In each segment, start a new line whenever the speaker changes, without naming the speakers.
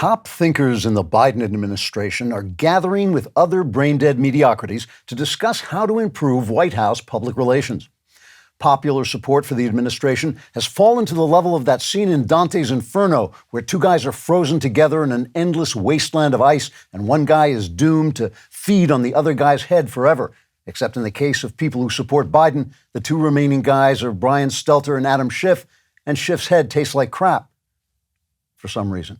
Top thinkers in the Biden administration are gathering with other brain-dead mediocrities to discuss how to improve White House public relations. Popular support for the administration has fallen to the level of that scene in Dante's Inferno, where two guys are frozen together in an endless wasteland of ice, and one guy is doomed to feed on the other guy's head forever. Except in the case of people who support Biden, the two remaining guys are Brian Stelter and Adam Schiff, and Schiff's head tastes like crap for some reason.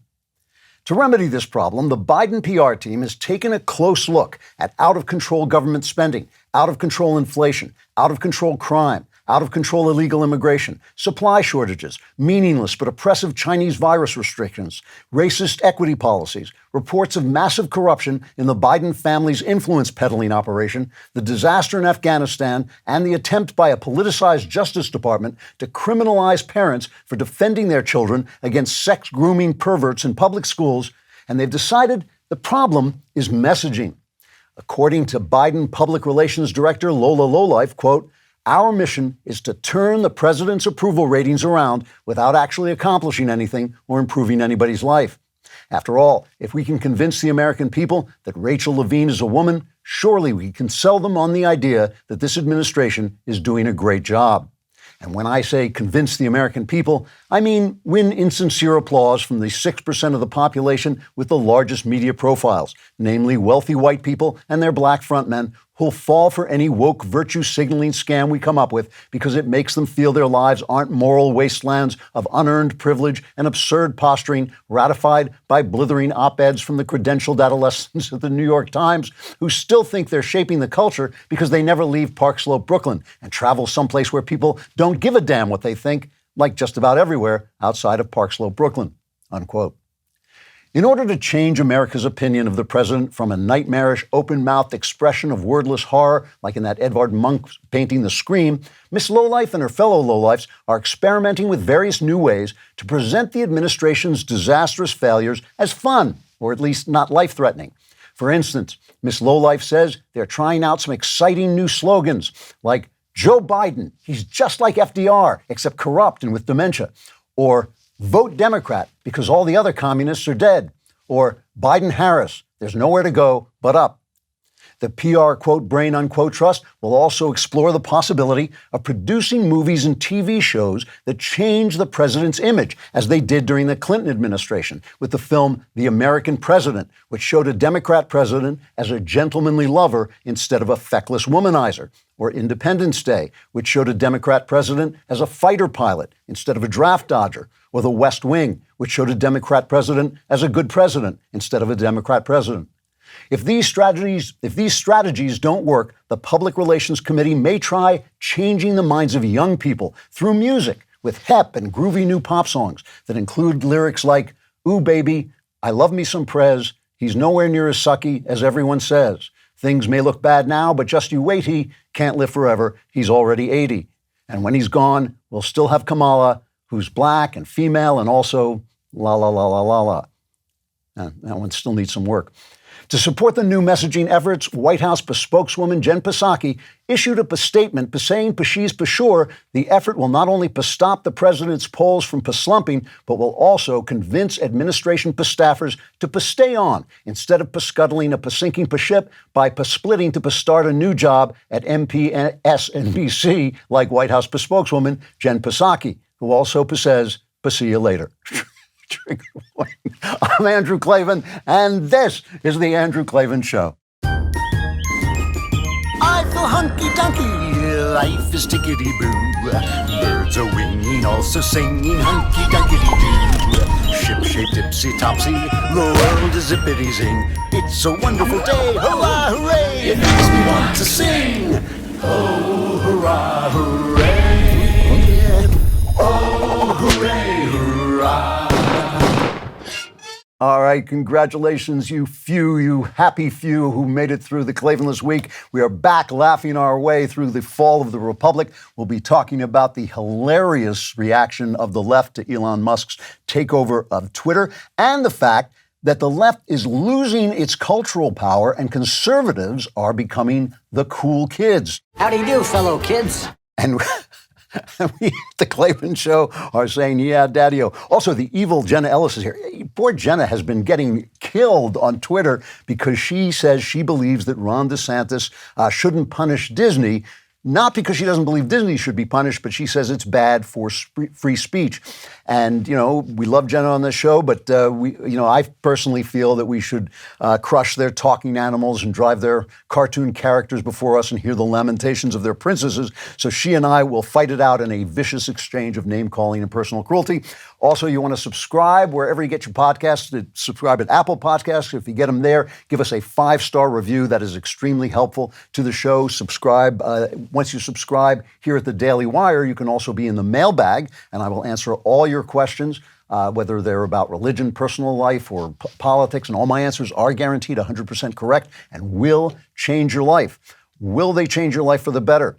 To remedy this problem, the Biden PR team has taken a close look at out-of-control government spending, out-of-control inflation, out-of-control crime, out-of-control illegal immigration, supply shortages, meaningless but oppressive Chinese virus restrictions, racist equity policies, reports of massive corruption in the Biden family's influence peddling operation, the disaster in Afghanistan, and the attempt by a politicized Justice Department to criminalize parents for defending their children against sex-grooming perverts in public schools, and they've decided the problem is messaging. According to Biden Public Relations Director Lola Lowlife, quote, "Our mission is to turn the president's approval ratings around without actually accomplishing anything or improving anybody's life. After all, if we can convince the American people that Rachel Levine is a woman, surely we can sell them on the idea that this administration is doing a great job." And when I say convince the American people, I mean win insincere applause from the 6% of the population with the largest media profiles, namely wealthy white people and their black frontmen, who'll fall for any woke virtue signaling scam we come up with because it makes them feel their lives aren't moral wastelands of unearned privilege and absurd posturing ratified by blithering op-eds from the credentialed adolescents at the New York Times who still think they're shaping the culture because they never leave Park Slope, Brooklyn, and travel someplace where people don't give a damn what they think, like just about everywhere outside of Park Slope, Brooklyn, unquote. In order to change America's opinion of the president from a nightmarish, open-mouthed expression of wordless horror, like in that Edvard Munch painting The Scream, Miss Lowlife and her fellow lowlifes are experimenting with various new ways to present the administration's disastrous failures as fun, or at least not life-threatening. For instance, Miss Lowlife says they're trying out some exciting new slogans, like Joe Biden, he's just like FDR, except corrupt and with dementia, or Vote Democrat because all the other communists are dead. Or Biden-Harris, there's nowhere to go but up. The PR, quote, brain, unquote, trust will also explore the possibility of producing movies and TV shows that change the president's image, as they did during the Clinton administration with the film The American President, which showed a Democrat president as a gentlemanly lover instead of a feckless womanizer. Or Independence Day, which showed a Democrat president as a fighter pilot instead of a draft dodger. Or The West Wing, which showed a Democrat president as a good president instead of a Democrat president. If these strategies don't work, the Public Relations Committee may try changing the minds of young people through music with hep and groovy new pop songs that include lyrics like, "Ooh, baby, I love me some Prez. He's nowhere near as sucky as everyone says. Things may look bad now, but just you wait, he can't live forever. He's already 80. And when he's gone, we'll still have Kamala, who's black and female and also la la la la la la." That one still needs some work. To support the new messaging efforts, White House spokeswoman Jen Psaki issued a statement saying she's sure the effort will not only stop the president's polls from slumping, but will also convince administration staffers to stay on instead of scuttling a sinking ship by splitting to start a new job at MSNBC, like White House spokeswoman Jen Psaki, who also says, "See you later." I'm Andrew Klavan, and this is The Andrew Klavan Show. I feel hunky-dunky, life is tickety-boo. Birds are winging, also singing hunky-dunky-doo. Ship-shaped, ipsy-topsy, the world is zippity-zing. It's a wonderful day, hurrah, hooray! It makes me want to sing. Oh, hurrah, hooray! Oh, hooray, hurrah! All right, congratulations, you happy few who made it through the Klavanless week. We are back laughing our way through the fall of the Republic. We'll be talking about the hilarious reaction of the left to Elon Musk's takeover of Twitter and the fact that the left is losing its cultural power and conservatives are becoming the cool kids.
How do you do, fellow kids?
And We at the Klavan Show are saying, yeah, Daddy-o. Also, the evil Jenna Ellis is here. Poor Jenna has been getting killed on Twitter because she says she believes that Ron DeSantis shouldn't punish Disney. Not because she doesn't believe Disney should be punished, but she says it's bad for free speech. And, we love Jenna on this show, but I personally feel that we should crush their talking animals and drive their cartoon characters before us and hear the lamentations of their princesses. So she and I will fight it out in a vicious exchange of name-calling and personal cruelty. Also, you want to subscribe wherever you get your podcasts. Subscribe at Apple Podcasts. If you get them there, give us a 5-star review. That is extremely helpful to the show. Subscribe. Once you subscribe here at the Daily Wire, you can also be in the mailbag, and I will answer all your questions, whether they're about religion, personal life, or politics, and all my answers are guaranteed 100% correct and will change your life. Will they change your life for the better?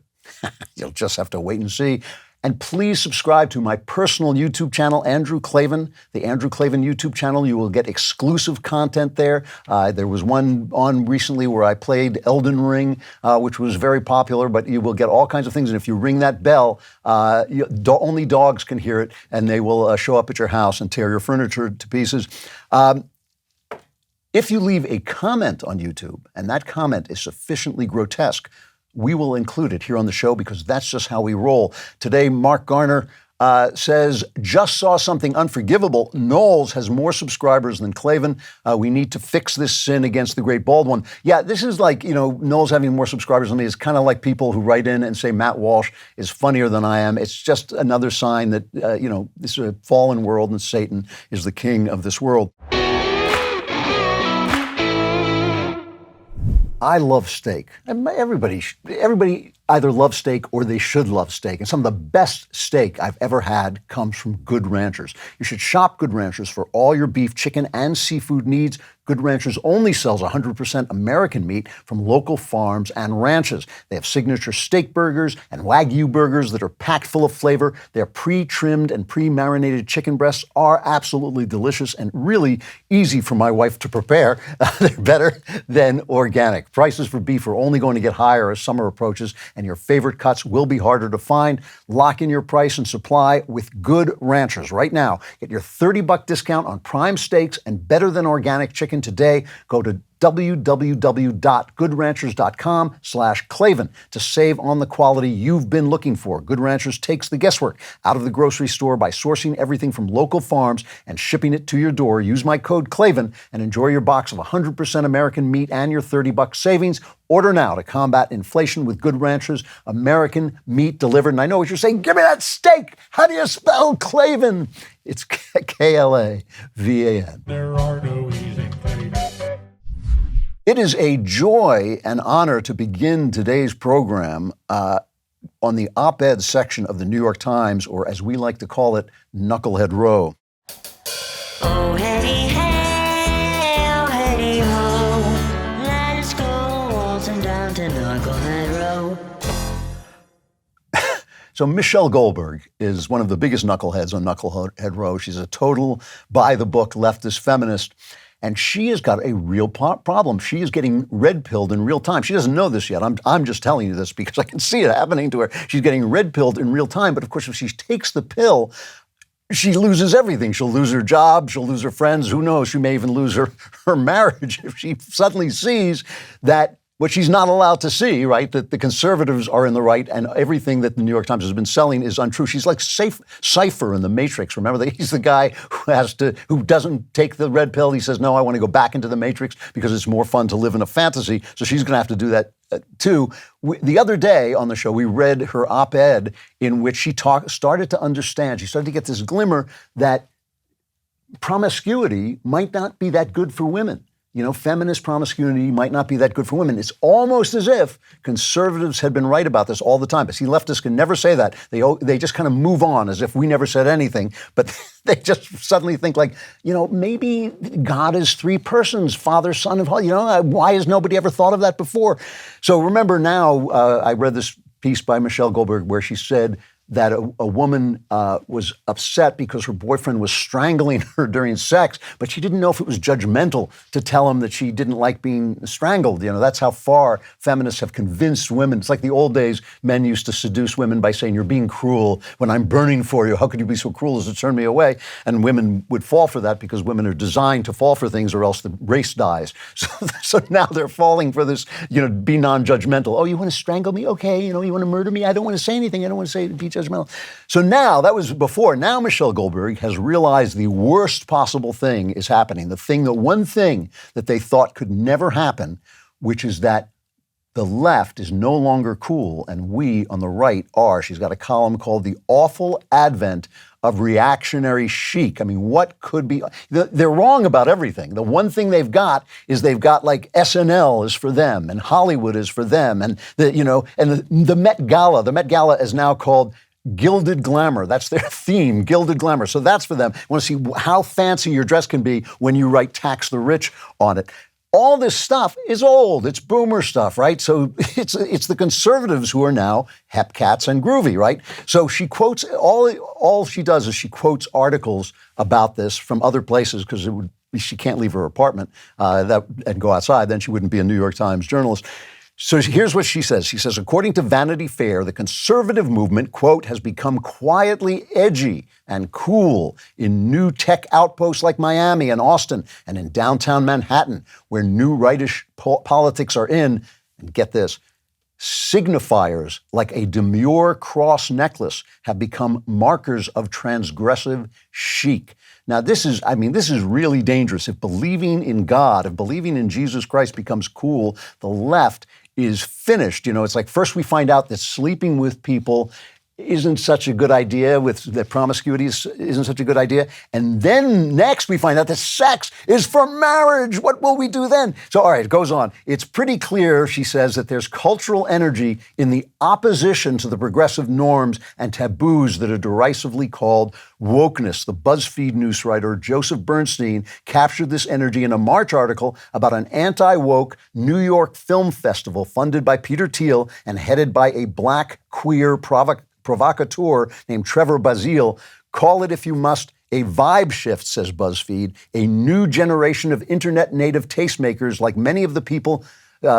You'll just have to wait and see. And please subscribe to my personal YouTube channel, Andrew Klavan, the Andrew Klavan YouTube channel. You will get exclusive content there. There was one on recently where I played Elden Ring, which was very popular, but you will get all kinds of things. And if you ring that bell, only dogs can hear it, and they will show up at your house and tear your furniture to pieces. If you leave a comment on YouTube, and that comment is sufficiently grotesque, we will include it here on the show because that's just how we roll. Today, Mark Garner says, just saw something unforgivable. Knowles has more subscribers than Klavan. We need to fix this sin against the great bald one. Yeah, this is like, Knowles having more subscribers than me is kind of like people who write in and say Matt Walsh is funnier than I am. It's just another sign that, this is a fallen world and Satan is the king of this world. I love steak. Everybody either loves steak or they should love steak. And some of the best steak I've ever had comes from Good Ranchers. You should shop Good Ranchers for all your beef, chicken, and seafood needs. Good Ranchers only sells 100% American meat from local farms and ranches. They have signature steak burgers and Wagyu burgers that are packed full of flavor. Their pre-trimmed and pre-marinated chicken breasts are absolutely delicious and really easy for my wife to prepare. They're better than organic. Prices for beef are only going to get higher as summer approaches, and your favorite cuts will be harder to find. Lock in your price and supply with Good Ranchers right now. Get your $30 discount on prime steaks and better than organic chicken today. Go to www.goodranchers.com/Klavan to save on the quality you've been looking for. Good Ranchers takes the guesswork out of the grocery store by sourcing everything from local farms and shipping it to your door. Use my code Klavan and enjoy your box of 100% American meat and your $30 savings. Order now to combat inflation with Good Ranchers, American meat delivered. And I know what you're saying. Give me that steak. How do you spell Klavan? It's Klavan.
There are no easy things.
It is a joy and honor to begin today's program on the op-ed section of the New York Times, or as we like to call it, Knucklehead Row.
Oh, hey, hey, oh, hey, ho. Let's go waltzing down to Knucklehead Row.
So Michelle Goldberg is one of the biggest knuckleheads on Knucklehead Row. She's a total by-the-book leftist feminist. And she has got a real problem. She is getting red-pilled in real time. She doesn't know this yet. I'm just telling you this because I can see it happening to her. She's getting red-pilled in real time. But of course, if she takes the pill, she loses everything. She'll lose her job. She'll lose her friends. Who knows? She may even lose her marriage if she suddenly sees that what she's not allowed to see, right, that the conservatives are in the right and everything that the New York Times has been selling is untrue. She's like Cypher in The Matrix. Remember that he's the guy who doesn't take the red pill. He says, no, I want to go back into the Matrix because it's more fun to live in a fantasy. So she's going to have to do that too. The other day on the show, we read her op-ed in which she started to understand. She started to get this glimmer that promiscuity might not be that good for women. Feminist promiscuity might not be that good for women. It's almost as if conservatives had been right about this all the time. But see, leftists can never say that. They just kind of move on as if we never said anything. But they just suddenly think like, maybe God is three persons, Father, Son, and Holy. Why has nobody ever thought of that before? So remember now, I read this piece by Michelle Goldberg where she said that a woman was upset because her boyfriend was strangling her during sex, but she didn't know if it was judgmental to tell him that she didn't like being strangled. That's how far feminists have convinced women. It's like the old days, men used to seduce women by saying, "You're being cruel when I'm burning for you. How could you be so cruel as to turn me away?" And women would fall for that because women are designed to fall for things or else the race dies. So now they're falling for this, be non-judgmental. Oh, you want to strangle me? Okay. You want to murder me? I don't want to say anything. I don't want to say be judgmental. So now, that was before. Now Michelle Goldberg has realized the worst possible thing is happening. The one thing that they thought could never happen, which is that the left is no longer cool and we on the right are. She's got a column called The Awful Advent of Reactionary Chic. I mean, what could be? They're wrong about everything. The one thing they've got is they've got like SNL is for them and Hollywood is for them. And the Met Gala. The Met Gala is now called Gilded Glamour. That's their theme, Gilded Glamour. So that's for them. You want to see how fancy your dress can be when you write Tax the Rich on it. All this stuff is old. It's boomer stuff, right? So it's the conservatives who are now hep-cats and groovy, right? So she quotes, all she does is she quotes articles about this from other places because she can't leave her apartment and go outside. Then she wouldn't be a New York Times journalist. So here's what she says. She says, according to Vanity Fair, the conservative movement, quote, has become quietly edgy and cool in new tech outposts like Miami and Austin and in downtown Manhattan, where new rightish politics are in, and get this, signifiers like a demure cross necklace have become markers of transgressive chic. Now, this is really dangerous. If believing in God, if believing in Jesus Christ becomes cool, the left is finished. It's like first we find out that sleeping with people isn't such a good idea, that promiscuity isn't such a good idea. And then next we find out that sex is for marriage. What will we do then? So, all right, it goes on. It's pretty clear, she says, that there's cultural energy in the opposition to the progressive norms and taboos that are derisively called wokeness. The BuzzFeed news writer Joseph Bernstein captured this energy in a March article about an anti-woke New York film festival funded by Peter Thiel and headed by a black queer provocateur named Trevor Bazile. Call it, if you must, a vibe shift, says BuzzFeed, a new generation of internet-native tastemakers like many of the people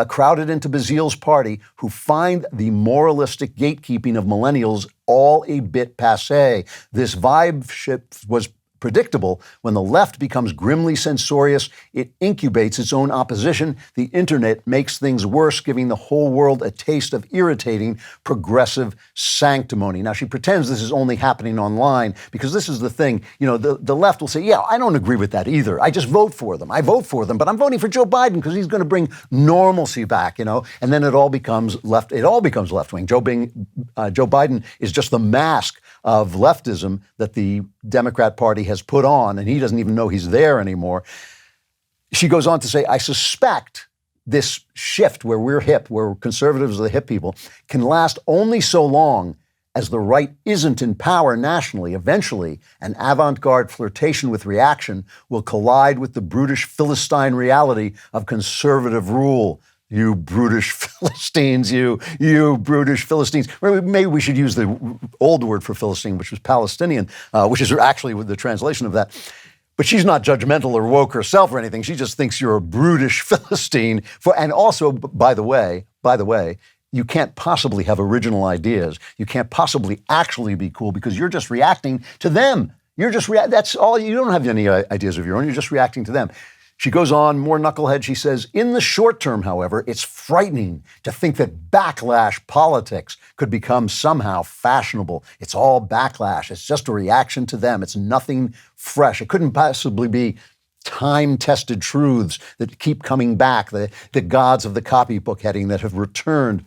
crowded into Bazile's party who find the moralistic gatekeeping of millennials all a bit passé. This vibe shift was predictable. When the left becomes grimly censorious, it incubates its own opposition. The internet makes things worse, giving the whole world a taste of irritating progressive sanctimony. Now, she pretends this is only happening online because this is the thing. The left will say, yeah, I don't agree with that either. I just vote for them. I vote for them, but I'm voting for Joe Biden because he's going to bring normalcy back, and then it all becomes left. It all becomes left-wing. Joe Biden is just the mask of leftism that the Democrat Party has put on, and he doesn't even know he's there anymore. She goes on to say, I suspect this shift where we're hip, where conservatives are the hip people, can last only so long as the right isn't in power nationally. Eventually, an avant-garde flirtation with reaction will collide with the brutish Philistine reality of conservative rule. You brutish Philistines, you brutish Philistines. Maybe we should use the old word for Philistine, which was Palestinian, which is actually the translation of that. But she's not judgmental or woke herself or anything. She just thinks you're a brutish Philistine. And also, by the way, you can't possibly have original ideas. You can't possibly actually be cool because you're just reacting to them. That's all. You don't have any ideas of your own. You're just reacting to them. She goes on, more knucklehead. She says, in the short term, however, it's frightening to think that backlash politics could become somehow fashionable. It's all backlash. It's just a reaction to them. It's nothing fresh. It couldn't possibly be time-tested truths that keep coming back, the gods of the copybook heading that have returned.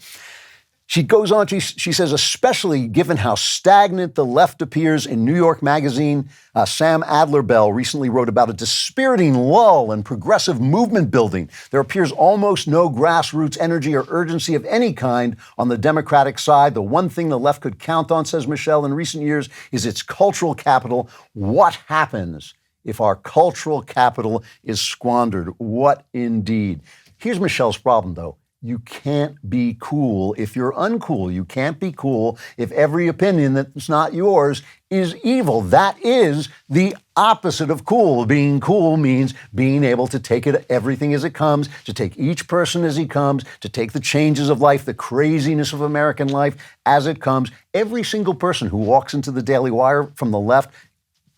She goes on, she says, especially given how stagnant the left appears in New York Magazine, Sam Adler-Bell recently wrote about a dispiriting lull in progressive movement building. There appears almost no grassroots energy or urgency of any kind on the Democratic side. The one thing the left could count on, says Michelle, in recent years is its cultural capital. What happens if our cultural capital is squandered? What indeed? Here's Michelle's problem, though. You can't be cool if you're uncool. You can't be cool if every opinion that's not yours is evil. That is the opposite of cool. Being cool means being able to take everything as it comes, to take each person as he comes, to take the changes of life, the craziness of American life as it comes. Every single person who walks into the Daily Wire from the left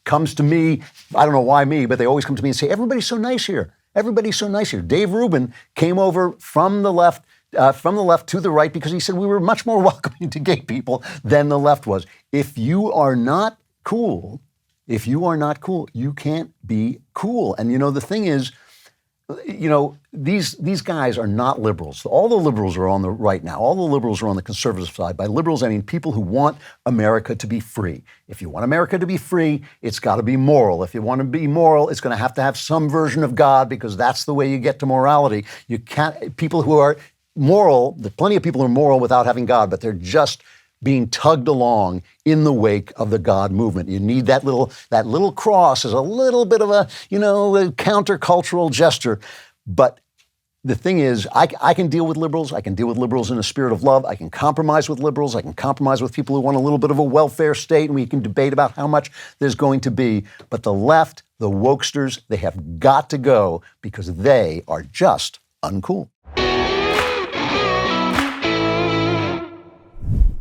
comes to me. I don't know why me, but they always come to me and say, everybody's so nice here. Everybody's so nice here. Dave Rubin came over from the left to the right because he said we were much more welcoming to gay people than the left was. If you are not cool, you can't be cool. And the thing is, these guys are not liberals. All the liberals are on the right now. All the liberals are on the conservative side. By liberals, I mean people who want America to be free. If you want America to be free, it's got to be moral. If you want to be moral, it's going to have some version of God, because that's the way you get to morality. You can't, people who are moral, plenty of people are moral without having God, but they're just being tugged along in the wake of the God movement. You need that little cross as a little bit of a countercultural gesture. But the thing is, I can deal with liberals. I can deal with liberals in a spirit of love. I can compromise with liberals. I can compromise with people who want a little bit of a welfare state, and we can debate about how much there's going to be. But the left, the wokesters, they have got to go because they are just uncool.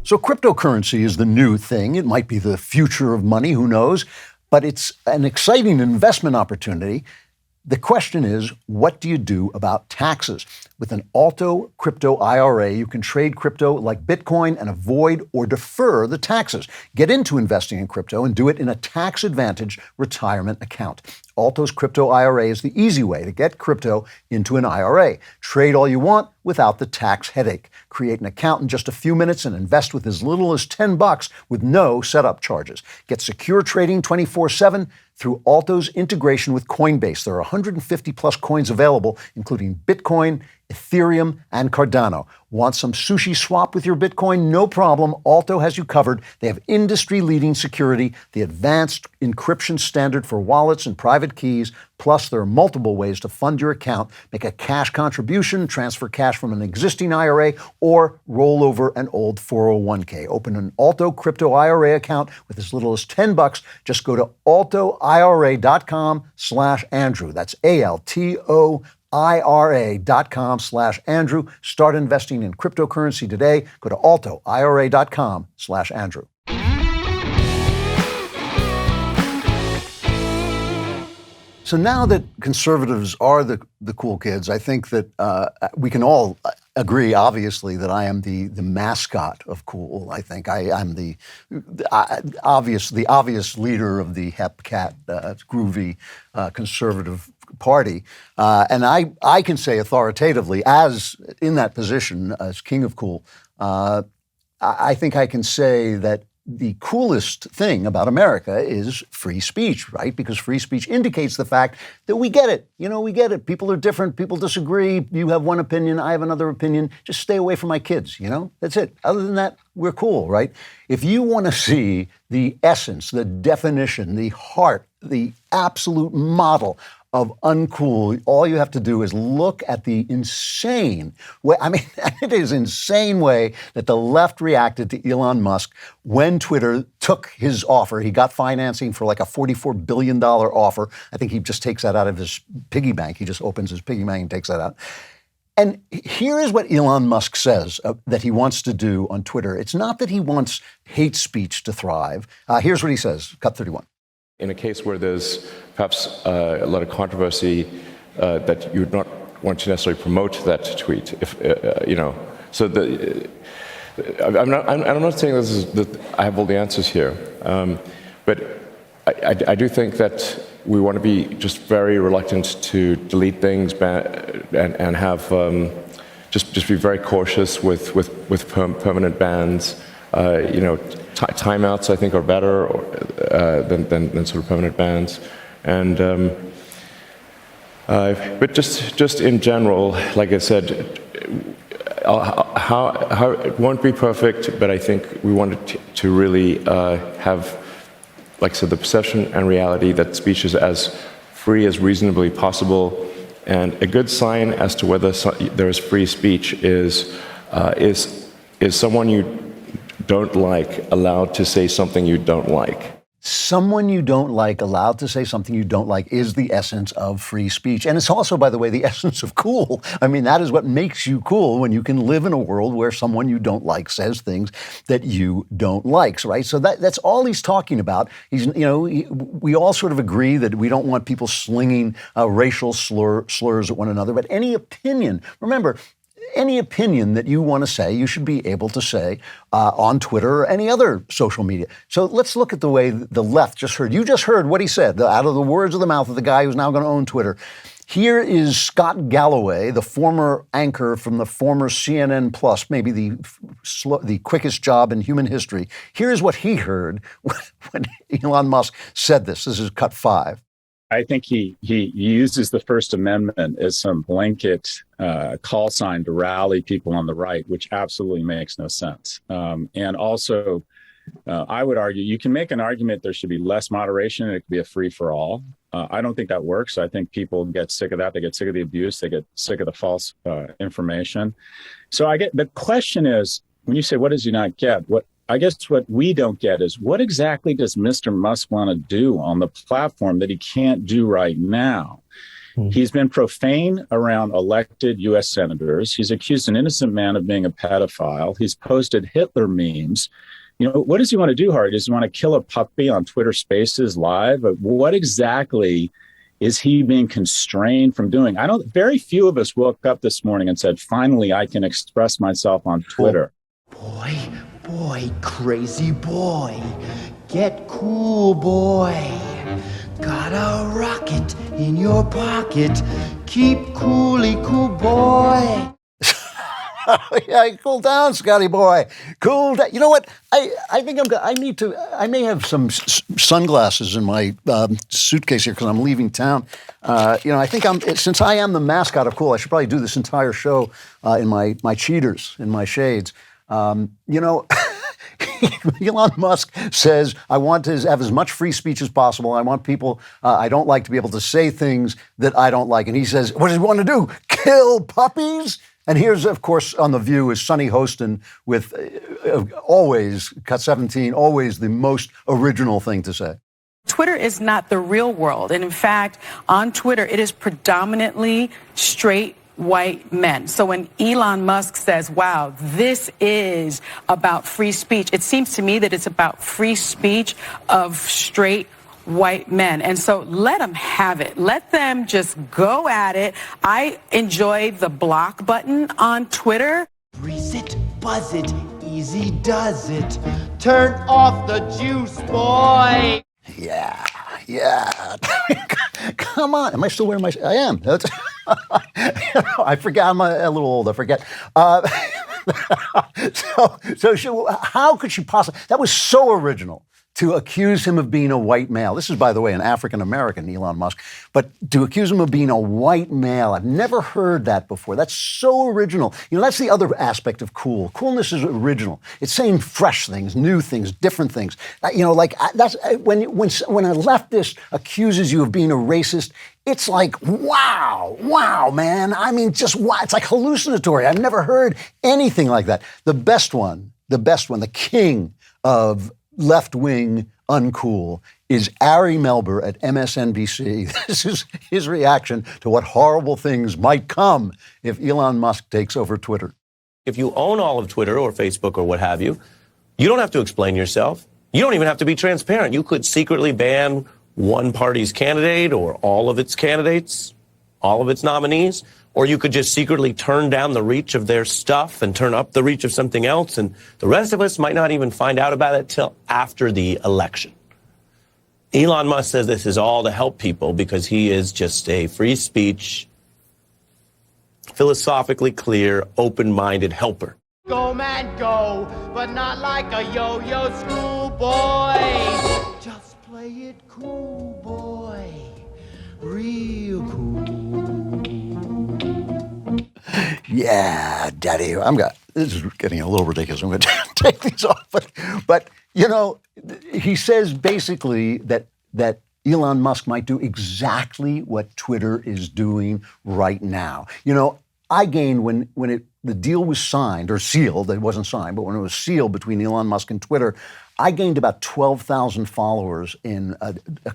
So cryptocurrency is the new thing. It might be the future of money, who knows? But it's an exciting investment opportunity. The question is, what do you do about taxes? With an Alto Crypto IRA, you can trade crypto like Bitcoin and avoid or defer the taxes. Get into investing in crypto and do it in a tax-advantaged retirement account. Alto's Crypto IRA is the easy way to get crypto into an IRA. Trade all you want without the tax headache. Create an account in just a few minutes and invest with as little as $10 with no setup charges. Get secure trading 24/7 through Alto's integration with Coinbase. There are 150 plus coins available, including Bitcoin, Ethereum, and Cardano. Want some sushi swap with your Bitcoin? No problem. Alto has you covered. They have industry-leading security, the advanced encryption standard for wallets and private keys. Plus, there are multiple ways to fund your account. Make a cash contribution, transfer cash from an existing IRA, or roll over an old 401k. Open an Alto Crypto IRA account with as little as $10. Just go to altoira.com/Andrew. That's ALTOIRA.com/Andrew. Start investing in cryptocurrency today. Go to altoira.com/Andrew. So now that conservatives are the cool kids, I think that we can all agree, obviously, that I am the mascot of cool. I think I'm the obvious leader of the hep-cat groovy conservative party. And I can say authoritatively, as in that position as king of cool, I think I can say that the coolest thing about America is free speech, right? Because free speech indicates the fact that we get it. We get it. People are different. People disagree. You have one opinion. I have another opinion. Just stay away from my kids, That's it. Other than that, we're cool, right? If you want to see the essence, the definition, the heart, the absolute model of uncool, all you have to do is look at the insane way, it is insane way that the left reacted to Elon Musk when Twitter took his offer. He got financing for like a $44 billion offer. I think he just takes that out of his piggy bank. He just opens his piggy bank and takes that out. And here is what Elon Musk says that he wants to do on Twitter. It's not that he wants hate speech to thrive. Here's what he says, cut 31.
In a case where there's perhaps a lot of controversy, that you would not want to necessarily promote that tweet, So I'm not saying that I have all the answers here, but I do think that we want to be just very reluctant to delete things and have just be very cautious with permanent bans. Timeouts, I think, are better than sort of permanent bans, and but just in general, like I said, how it won't be perfect, but I think we wanted to really have, like I said, the perception and reality that speech is as free as reasonably possible, And a good sign as to whether there is free speech is someone you don't like allowed to say something you don't like.
Someone you don't like allowed to say something you don't like is the essence of free speech. And it's also, by the way, the essence of cool. I mean, that is what makes you cool, when you can live in a world where someone you don't like says things that you don't like, right? So that's all he's talking about. We all sort of agree that we don't want people slinging racial slurs at one another, but any opinion, remember, any opinion that you want to say, you should be able to say on Twitter or any other social media. So let's look at the way the left just heard. You just heard what he said out of the words of the mouth of the guy who's now going to own Twitter. Here is Scott Galloway, the former anchor from the former CNN Plus, maybe the quickest job in human history. Here's what he heard when Elon Musk said this. This is cut 5.
I think he uses the First Amendment as some blanket call sign to rally people on the right, which absolutely makes no sense. And also, I would argue you can make an argument there should be less moderation and it could be a free for all. I don't think that works. I think people get sick of that. They get sick of the abuse. They get sick of the false information. So the question is, when you say, what does he not get? I guess what we don't get is, what exactly does Mr. Musk want to do on the platform that he can't do right now? He's been profane around elected U.S. senators. He's accused an innocent man of being a pedophile. He's posted Hitler memes. What does he want to do, Hardy? Does he want to kill a puppy on Twitter Spaces live? What exactly is he being constrained from doing? Very few of us woke up this morning and said, finally, I can express myself on Twitter.
Boy, crazy boy, get cool, boy. Got a rocket in your pocket. Keep cool, boy.
Yeah, cool down, Scotty boy. Cool down. You know what? I think I may have some sunglasses in my suitcase here because I'm leaving town. I think since I am the mascot of cool, I should probably do this entire show in my cheaters, in my shades. Elon Musk says, I want to have as much free speech as possible. I want people I don't like to be able to say things that I don't like. And he says, what does he want to do? Kill puppies? And here's, of course, on The View is Sonny Hostin with always, cut 17, always the most original thing to say.
Twitter is not the real world. And in fact, on Twitter, it is predominantly straight white men. So when Elon Musk says, wow, this is about free speech, it seems to me that it's about free speech of straight white men. And so let them have it. Let them just go at it. I enjoy the block button on Twitter.
Breeze it, buzz it, easy does it. Turn off the juice, boy.
Yeah. Come on. Am I still wearing I am. I forget. I'm a little old. I forget. How could she possibly? That was so original to accuse him of being a white male. This is, by the way, an African-American, Elon Musk. But to accuse him of being a white male, I've never heard that before. That's so original. That's the other aspect of cool. Coolness is original. It's saying fresh things, new things, different things. That's when a leftist accuses you of being a racist, it's like, wow, man. I mean, just wow. It's like hallucinatory. I've never heard anything like that. The best one, the king of left-wing uncool is Ari Melber at MSNBC. This is his reaction to what horrible things might come if Elon Musk takes over Twitter.
If you own all of Twitter or Facebook or what have you, you don't have to explain yourself. You don't even have to be transparent. You could secretly ban one party's candidate or all of its candidates, all of its nominees, or you could just secretly turn down the reach of their stuff and turn up the reach of something else, and the rest of us might not even find out about it till after the election. Elon Musk says this is all to help people because he is just a free speech, philosophically clear, open-minded helper.
Go, man, go, but not like a yo-yo schoolboy. Just play it cool, boy. Real cool.
Yeah, Daddy. This is getting a little ridiculous. I'm going to take these off. But he says basically that Elon Musk might do exactly what Twitter is doing right now. You know, I gained when the deal was signed or sealed, it wasn't signed, but when it was sealed between Elon Musk and Twitter, I gained about 12,000 followers in a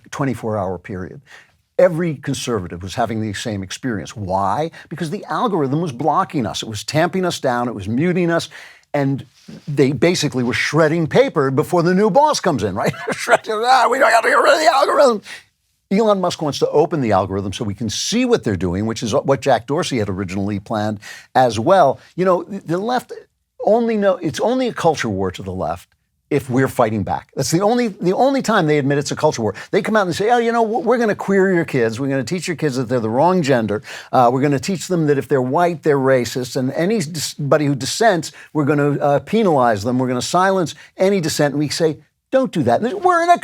24-hour period. Every conservative was having the same experience. Why? Because the algorithm was blocking us. It was tamping us down. It was muting us. And they basically were shredding paper before the new boss comes in, right? We don't have to get rid of the algorithm. Elon Musk wants to open the algorithm so we can see what they're doing, which is what Jack Dorsey had originally planned as well. You know, the left it's only a culture war to the left if we're fighting back. That's the only time they admit it's a culture war. They come out and say, oh, you know, we're going to queer your kids. We're going to teach your kids that they're the wrong gender. We're going to teach them that if they're white, they're racist. And anybody who dissents, we're going to penalize them. We're going to silence any dissent. And we say, don't do that.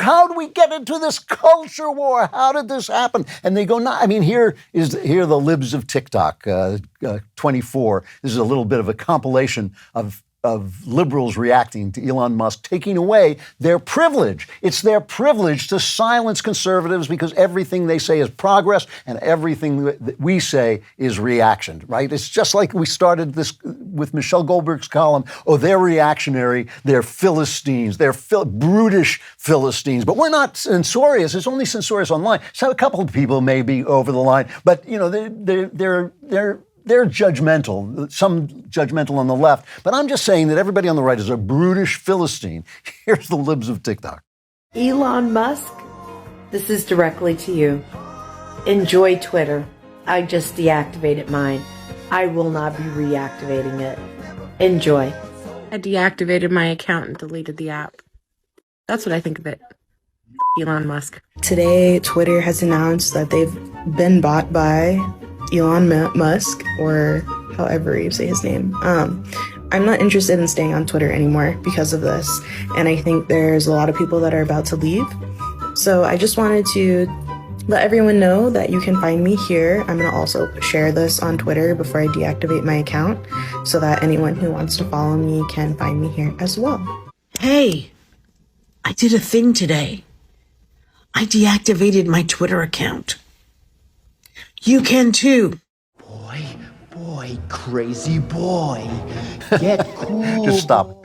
How do we get into this culture war? How did this happen? And they go, here are the libs of TikTok, 24. This is a little bit of a compilation of liberals reacting to Elon Musk taking away their privilege. It's their privilege to silence conservatives because everything they say is progress and everything that we say is reaction, right? It's just like we started this with Michelle Goldberg's column. Oh, they're reactionary. They're Philistines. They're brutish Philistines. But we're not censorious. It's only censorious online. So a couple of people may be over the line, but you know, they're judgmental, some judgmental on the left. But I'm just saying that everybody on the right is a brutish Philistine. Here's the libs of TikTok.
Elon Musk, this is directly to you. Enjoy Twitter. I just deactivated mine. I will not be reactivating it. Enjoy.
I deactivated my account and deleted the app. That's what I think of it. Elon Musk.
Today, Twitter has announced that they've been bought by Elon Musk, or however you say his name. I'm not interested in staying on Twitter anymore because of this, and I think there's a lot of people that are about to leave. So I just wanted to let everyone know that you can find me here. I'm going to also share this on Twitter before I deactivate my account so that anyone who wants to follow me can find me here as well.
Hey, I did a thing today. I deactivated my Twitter account. You can too.
Boy, crazy boy. Get cool.
Just stop.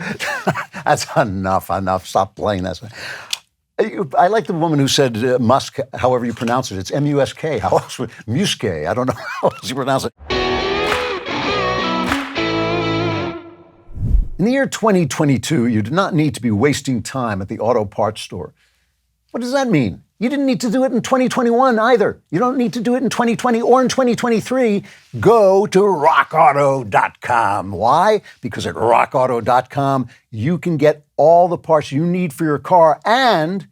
That's enough. Stop playing that. I like the woman who said Musk, however you pronounce it. It's M-U-S-K. How else would Musk? I don't know how else you pronounce it. In the year 2022, you do not need to be wasting time at the auto parts store. What does that mean? You didn't need to do it in 2021 either. You don't need to do it in 2020 or in 2023. Go to rockauto.com. Why? Because at rockauto.com, you can get all the parts you need for your car and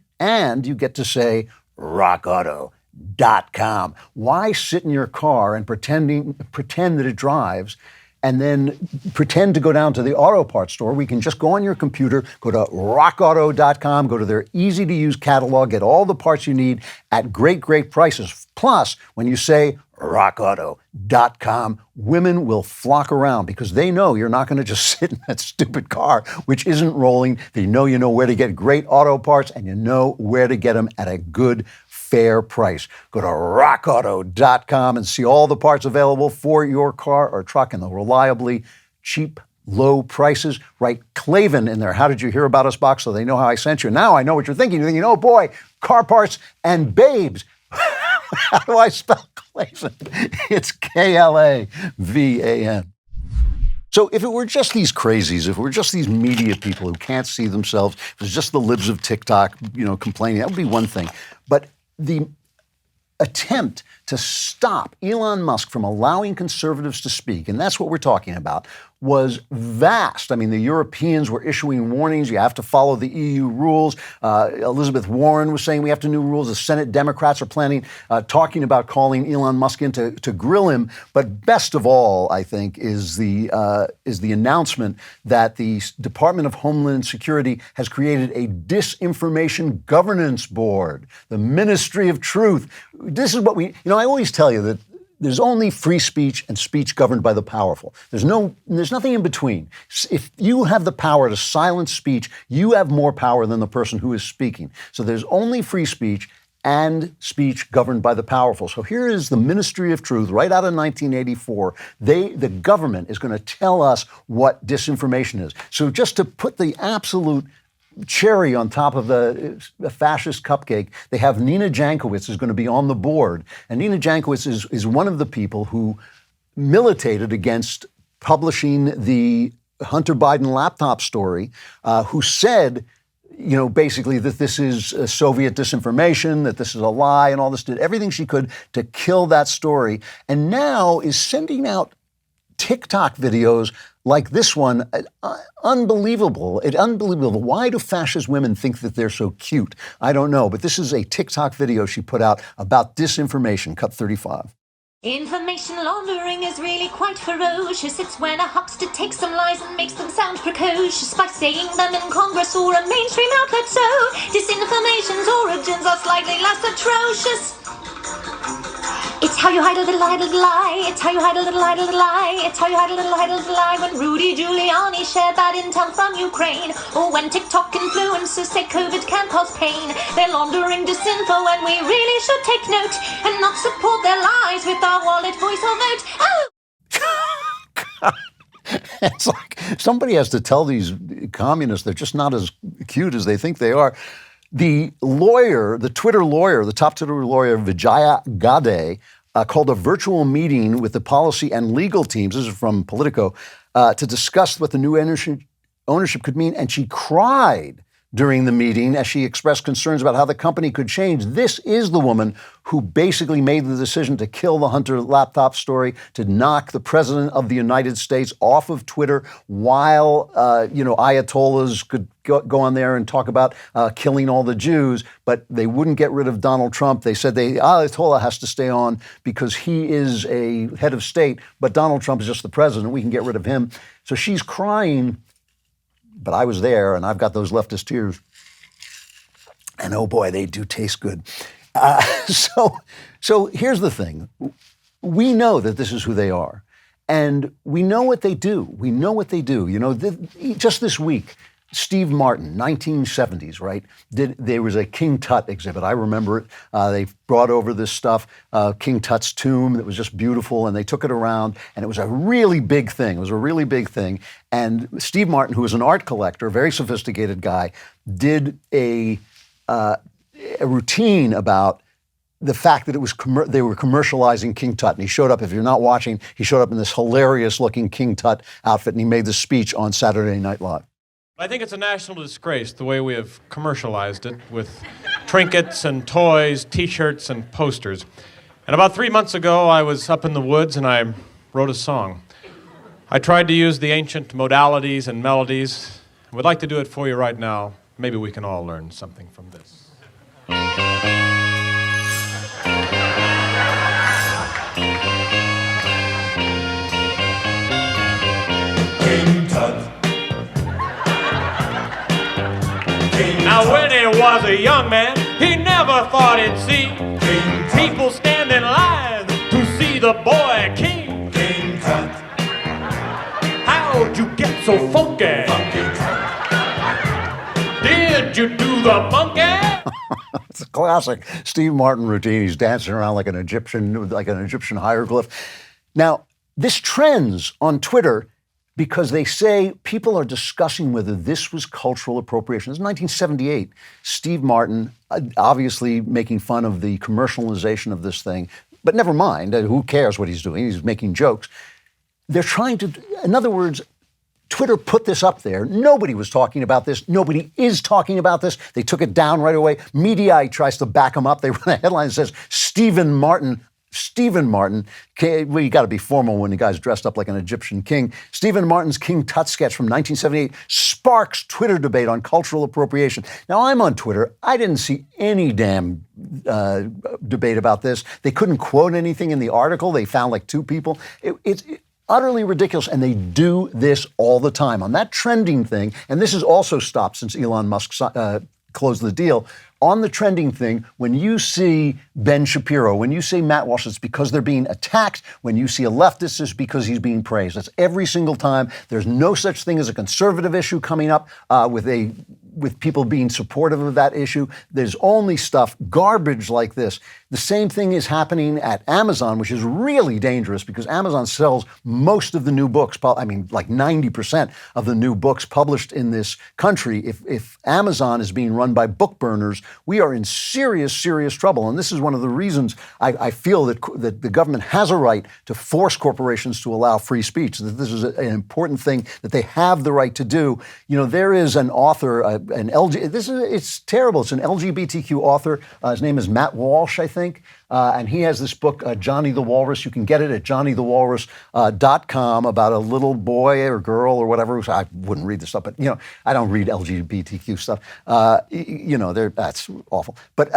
you get to say rockauto.com. Why sit in your car and pretend that it drives and then pretend to go down to the auto parts store? We can just go on your computer, go to rockauto.com, go to their easy-to-use catalog, get all the parts you need at great, great prices. Plus, when you say rockauto.com, women will flock around because they know you're not going to just sit in that stupid car, which isn't rolling. They know you know where to get great auto parts and you know where to get them at a good, fair price. Go to rockauto.com and see all the parts available for your car or truck and the reliably cheap, low prices. Write Klavan in there. How did you hear about us box so they know how I sent you? Now I know what you're thinking. You're thinking, oh boy, car parts and babes. How do I spell Klavan? It's Klavan. So if it were just these crazies, if it were just these media people who can't see themselves, if it was just the libs of TikTok, complaining, that would be one thing. But the attempt to stop Elon Musk from allowing conservatives to speak, and that's what we're talking about, was vast. I mean, the Europeans were issuing warnings. You have to follow the EU rules. Elizabeth Warren was saying we have to new rules. The Senate Democrats are talking about calling Elon Musk in to grill him. But best of all, I think, is the announcement that the Department of Homeland Security has created a disinformation governance board, the Ministry of Truth. This is what I always tell you that there's only free speech and speech governed by the powerful. There's nothing in between. If you have the power to silence speech, you have more power than the person who is speaking. So there's only free speech and speech governed by the powerful. So here is the Ministry of Truth right out of 1984. The government is going to tell us what disinformation is. So just to put the absolute cherry on top of the fascist cupcake, they have Nina Jankowicz is going to be on the board. And Nina Jankowicz is one of the people who militated against publishing the Hunter Biden laptop story, who said, basically that this is Soviet disinformation, that this is a lie and all this, did everything she could to kill that story, and now is sending out TikTok videos like this one. Unbelievable. Unbelievable. Why do fascist women think that they're so cute? I don't know, but this is a TikTok video she put out about disinformation, cut 35.
Information laundering is really quite ferocious. It's when a huckster takes some lies and makes them sound precocious by saying them in Congress or a mainstream outlet. So disinformation's origins are slightly less atrocious. It's how you hide a little lie. It's how you hide a little lie. It's how you hide a little lie. When Rudy Giuliani shared bad intel from Ukraine, or when TikTok influencers say COVID can cause pain, they're laundering disinfo and we really should take note and not support their lies with our wallet, voice, or vote. Oh!
It's like somebody has to tell these communists they're just not as cute as they think they are. The lawyer, the Twitter lawyer, the top Twitter lawyer, Vijaya Gadde, called a virtual meeting with the policy and legal teams, this is from Politico, to discuss what the new ownership could mean. And she cried during the meeting as she expressed concerns about how the company could change. This is the woman who basically made the decision to kill the Hunter laptop story, to knock the president of the United States off of Twitter while, Ayatollahs could go on there and talk about killing all the Jews, but they wouldn't get rid of Donald Trump. They said the Ayatollah has to stay on because he is a head of state, but Donald Trump is just the president. We can get rid of him. So she's crying. But I was there, and I've got those leftist tears. And oh boy, they do taste good. So here's the thing. We know that this is who they are. And we know what they do. We know what they do. Just this week, Steve Martin, 1970s, right? There was a King Tut exhibit. I remember it. They brought over this stuff, King Tut's tomb, that was just beautiful, and they took it around, and it was a really big thing. It was a really big thing. And Steve Martin, who was an art collector, a very sophisticated guy, did a routine about the fact that they were commercializing King Tut. And he showed up, if you're not watching, he showed up in this hilarious-looking King Tut outfit, and he made this speech on Saturday Night Live.
I think it's a national disgrace the way we have commercialized it with trinkets and toys, T-shirts and posters. And about 3 months ago, I was up in the woods and I wrote a song. I tried to use the ancient modalities and melodies. I would like to do it for you right now. Maybe we can all learn something from this. King Tut. Now when he was a young man, he never thought he'd see people stand in line to see the boy king. King Tut. How'd you get so funky? Did you do the monkey?
It's a classic Steve Martin routine. He's dancing around like an Egyptian hieroglyph. Now, this trends on Twitter because they say people are discussing whether this was cultural appropriation. This is 1978. Steve Martin, obviously making fun of the commercialization of this thing, but never mind, who cares what he's doing? He's making jokes. They're trying to, in other words, Twitter put this up there. Nobody was talking about this. Nobody is talking about this. They took it down right away. Mediaite tries to back them up. They run a headline that says, Stephen Martin, well, you got to be formal when the guy's dressed up like an Egyptian king. Stephen Martin's King Tut sketch from 1978 sparks Twitter debate on cultural appropriation. Now, I'm on Twitter. I didn't see any damn debate about this. They couldn't quote anything in the article. They found like two people. It's utterly ridiculous, and they do this all the time. On that trending thing, and this has also stopped since Elon Musk closed the deal, on the trending thing, when you see Ben Shapiro, when you see Matt Walsh, it's because they're being attacked. When you see a leftist, it's because he's being praised. That's every single time. There's no such thing as a conservative issue coming up with a with people being supportive of that issue. There's only stuff, garbage like this. The same thing is happening at Amazon, which is really dangerous because Amazon sells most of the new books, like 90% of the new books published in this country. If Amazon is being run by book burners, we are in serious, serious trouble. And this is one of the reasons I feel that the government has a right to force corporations to allow free speech, that this is an important thing that they have the right to do. There is an author, it's terrible. It's an LGBTQ author. His name is Matt Walsh, I think. And he has this book, Johnny the Walrus. You can get it at johnnythewalrus.com about a little boy or girl or whatever. I wouldn't read this stuff, but, I don't read LGBTQ stuff. That's awful. But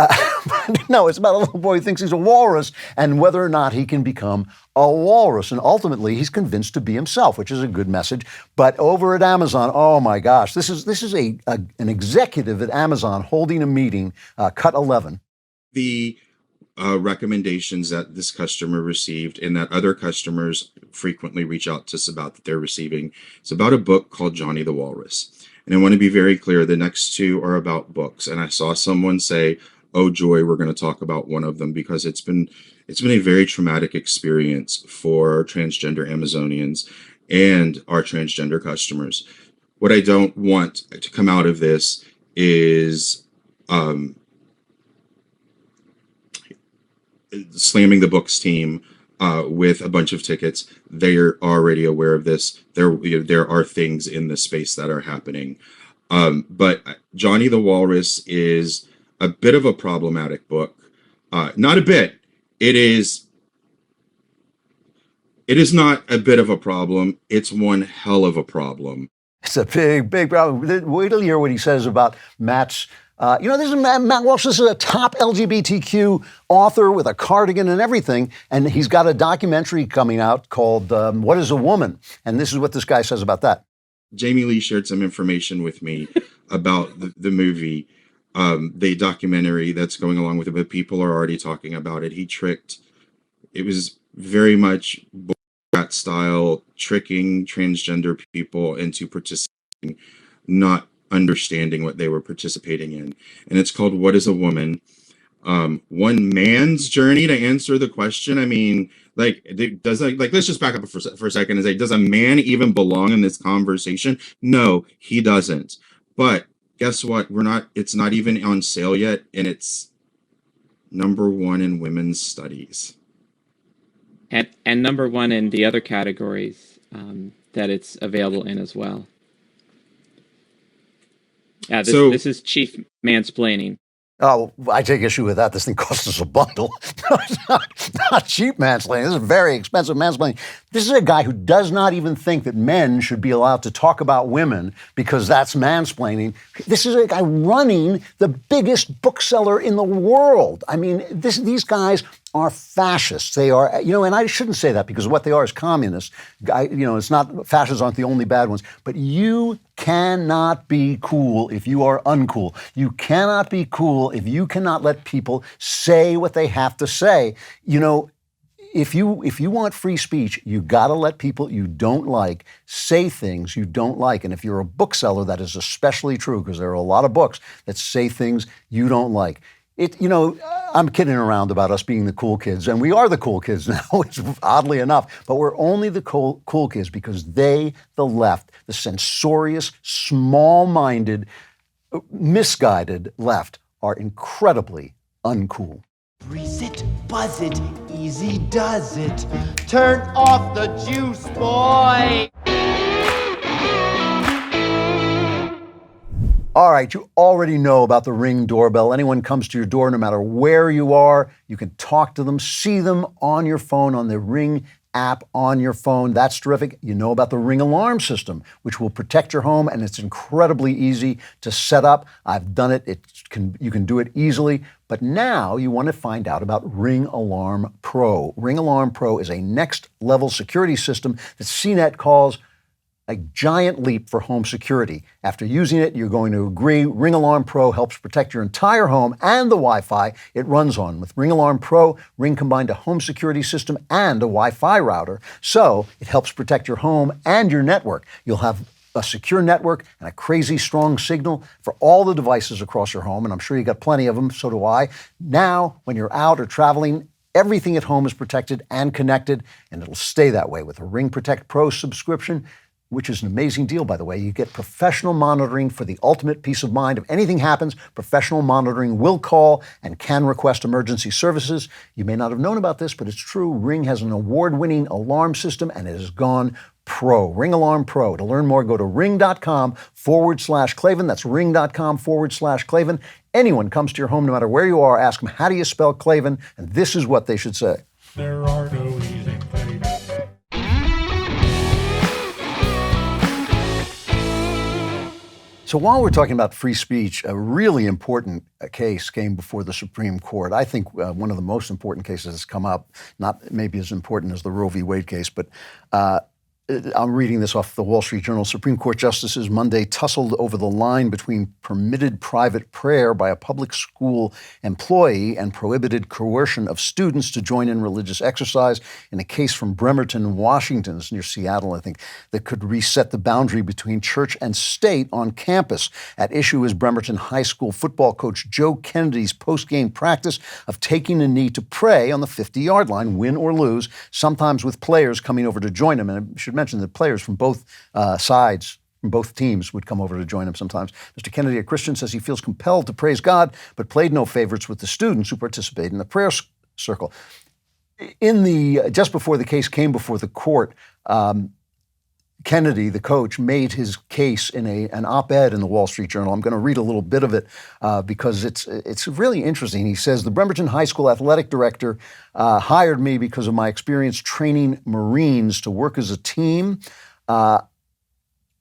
no, it's about a little boy who thinks he's a walrus and whether or not he can become a walrus. And ultimately, he's convinced to be himself, which is a good message. But over at Amazon, oh my gosh, this is an executive at Amazon holding a meeting, cut 11.
The recommendations that this customer received and that other customers frequently reach out to us about that they're receiving. It's about a book called Johnny the Walrus. And I want to be very clear, the next two are about books. And I saw someone say, oh joy, we're going to talk about one of them because it's been a very traumatic experience for transgender Amazonians and our transgender customers. What I don't want to come out of this is slamming the books team with a bunch of tickets. They're already aware of this. There are things in this space that are happening. But Johnny the Walrus is a bit of a problematic book. Not a bit. It is not a bit of a problem. It's one hell of a problem.
It's a big, big problem. Wait till you hear what he says about Matt's. This is Matt Walsh. This is a top LGBTQ author with a cardigan and everything. And he's got a documentary coming out called What is a Woman? And this is what this guy says about that.
Jamie Lee shared some information with me about the movie, the documentary that's going along with it, but people are already talking about it. It was very much that style, tricking transgender people into participating, not understanding what they were participating in. And it's called What is a Woman? One man's journey to answer the question. I mean, let's just back up for a second and say, does a man even belong in this conversation? No, he doesn't. But guess what? It's not even on sale yet, and it's #1 in women's studies.
And #1 in the other categories that it's available in as well. Yeah, this is chief mansplaining.
Oh, I take issue with that. This thing costs us a bundle. It's not cheap mansplaining. This is very expensive mansplaining. This is a guy who does not even think that men should be allowed to talk about women because that's mansplaining. This is a guy running the biggest bookseller in the world. I mean, these guys are fascists. They are, and I shouldn't say that because what they are is communists. It's not, fascists aren't the only bad ones, but you cannot be cool if you are uncool. You cannot be cool if you cannot let people say what they have to say. If you want free speech, you got to let people you don't like say things you don't like. And if you're a bookseller, that is especially true because there are a lot of books that say things you don't like. I'm kidding around about us being the cool kids, and we are the cool kids now, oddly enough, but we're only the cool kids because they, the left, the censorious, small-minded, misguided left, are incredibly uncool.
Grease it, buzz it, easy does it. Turn off the juice, boy.
All right, you already know about the Ring doorbell. Anyone comes to your door, no matter where you are, you can talk to them, see them on your phone, on the Ring app on your phone. That's terrific. You know about the Ring alarm system, which will protect your home, and it's incredibly easy to set up. I've done it. You can do it easily. But now you want to find out about Ring Alarm Pro. Ring Alarm Pro is a next-level security system that CNET calls a giant leap for home security. After using it, you're going to agree Ring Alarm Pro helps protect your entire home and the Wi-Fi it runs on. With Ring Alarm Pro, Ring combined a home security system and a Wi-Fi router, so it helps protect your home and your network. You'll have a secure network and a crazy strong signal for all the devices across your home, and I'm sure you got plenty of them, so do I. Now, when you're out or traveling, everything at home is protected and connected, and it'll stay that way with a Ring Protect Pro subscription, which is an amazing deal, by the way. You get professional monitoring for the ultimate peace of mind. If anything happens, professional monitoring will call and can request emergency services. You may not have known about this, but it's true. Ring has an award-winning alarm system, and it has gone pro. Ring Alarm Pro. To learn more, go to ring.com/Klavan. That's ring.com/Klavan. Anyone comes to your home, no matter where you are, ask them, how do you spell Klavan? And this is what they should say.
There are no easy Klavan.
So while we're talking about free speech, a really important case came before the Supreme Court. I think one of the most important cases that's come up, not maybe as important as the Roe v. Wade case, but I'm reading this off the Wall Street Journal. Supreme Court justices Monday tussled over the line between permitted private prayer by a public school employee and prohibited coercion of students to join in religious exercise in a case from Bremerton, Washington, it's near Seattle, I think, that could reset the boundary between church and state on campus. At issue is Bremerton High School football coach Joe Kennedy's post-game practice of taking a knee to pray on the 50-yard line, win or lose, sometimes with players coming over to join him. And I should mention that players from both sides, from both teams, would come over to join him sometimes. Mr. Kennedy, a Christian, says he feels compelled to praise God, but played no favorites with the students who participate in the prayer circle. Just before the case came before the court, Kennedy, the coach, made his case in an op-ed in the Wall Street Journal. I'm going to read a little bit of it because it's really interesting. He says, the Bremerton High School athletic director hired me because of my experience training Marines to work as a team.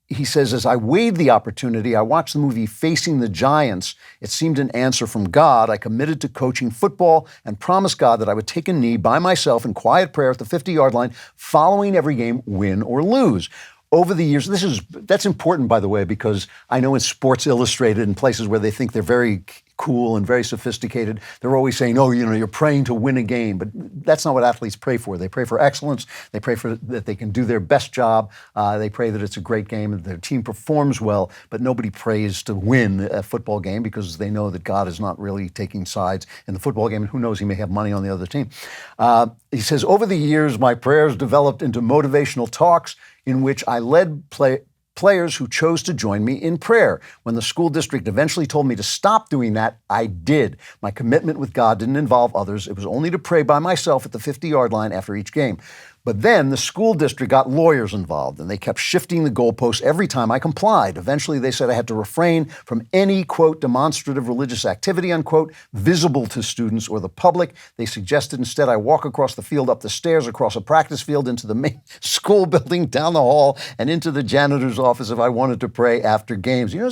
He says, as I weighed the opportunity, I watched the movie Facing the Giants. It seemed an answer from God. I committed to coaching football and promised God that I would take a knee by myself in quiet prayer at the 50-yard line, following every game, win or lose. Over the years, that's important, by the way, because I know in Sports Illustrated and places where they think they're very cool and very sophisticated, they're always saying, oh, you're praying to win a game. But that's not what athletes pray for. They pray for excellence. They pray for that they can do their best job. They pray that it's a great game and their team performs well. But nobody prays to win a football game because they know that God is not really taking sides in the football game. And who knows, he may have money on the other team. He says, over the years, my prayers developed into motivational talks in which I led players who chose to join me in prayer. When the school district eventually told me to stop doing that, I did. My commitment with God didn't involve others. It was only to pray by myself at the 50-yard line after each game. But then the school district got lawyers involved, and they kept shifting the goalposts every time I complied. Eventually, they said I had to refrain from any, quote, demonstrative religious activity, unquote, visible to students or the public. They suggested instead I walk across the field, up the stairs, across a practice field, into the main school building, down the hall, and into the janitor's office if I wanted to pray after games. You know,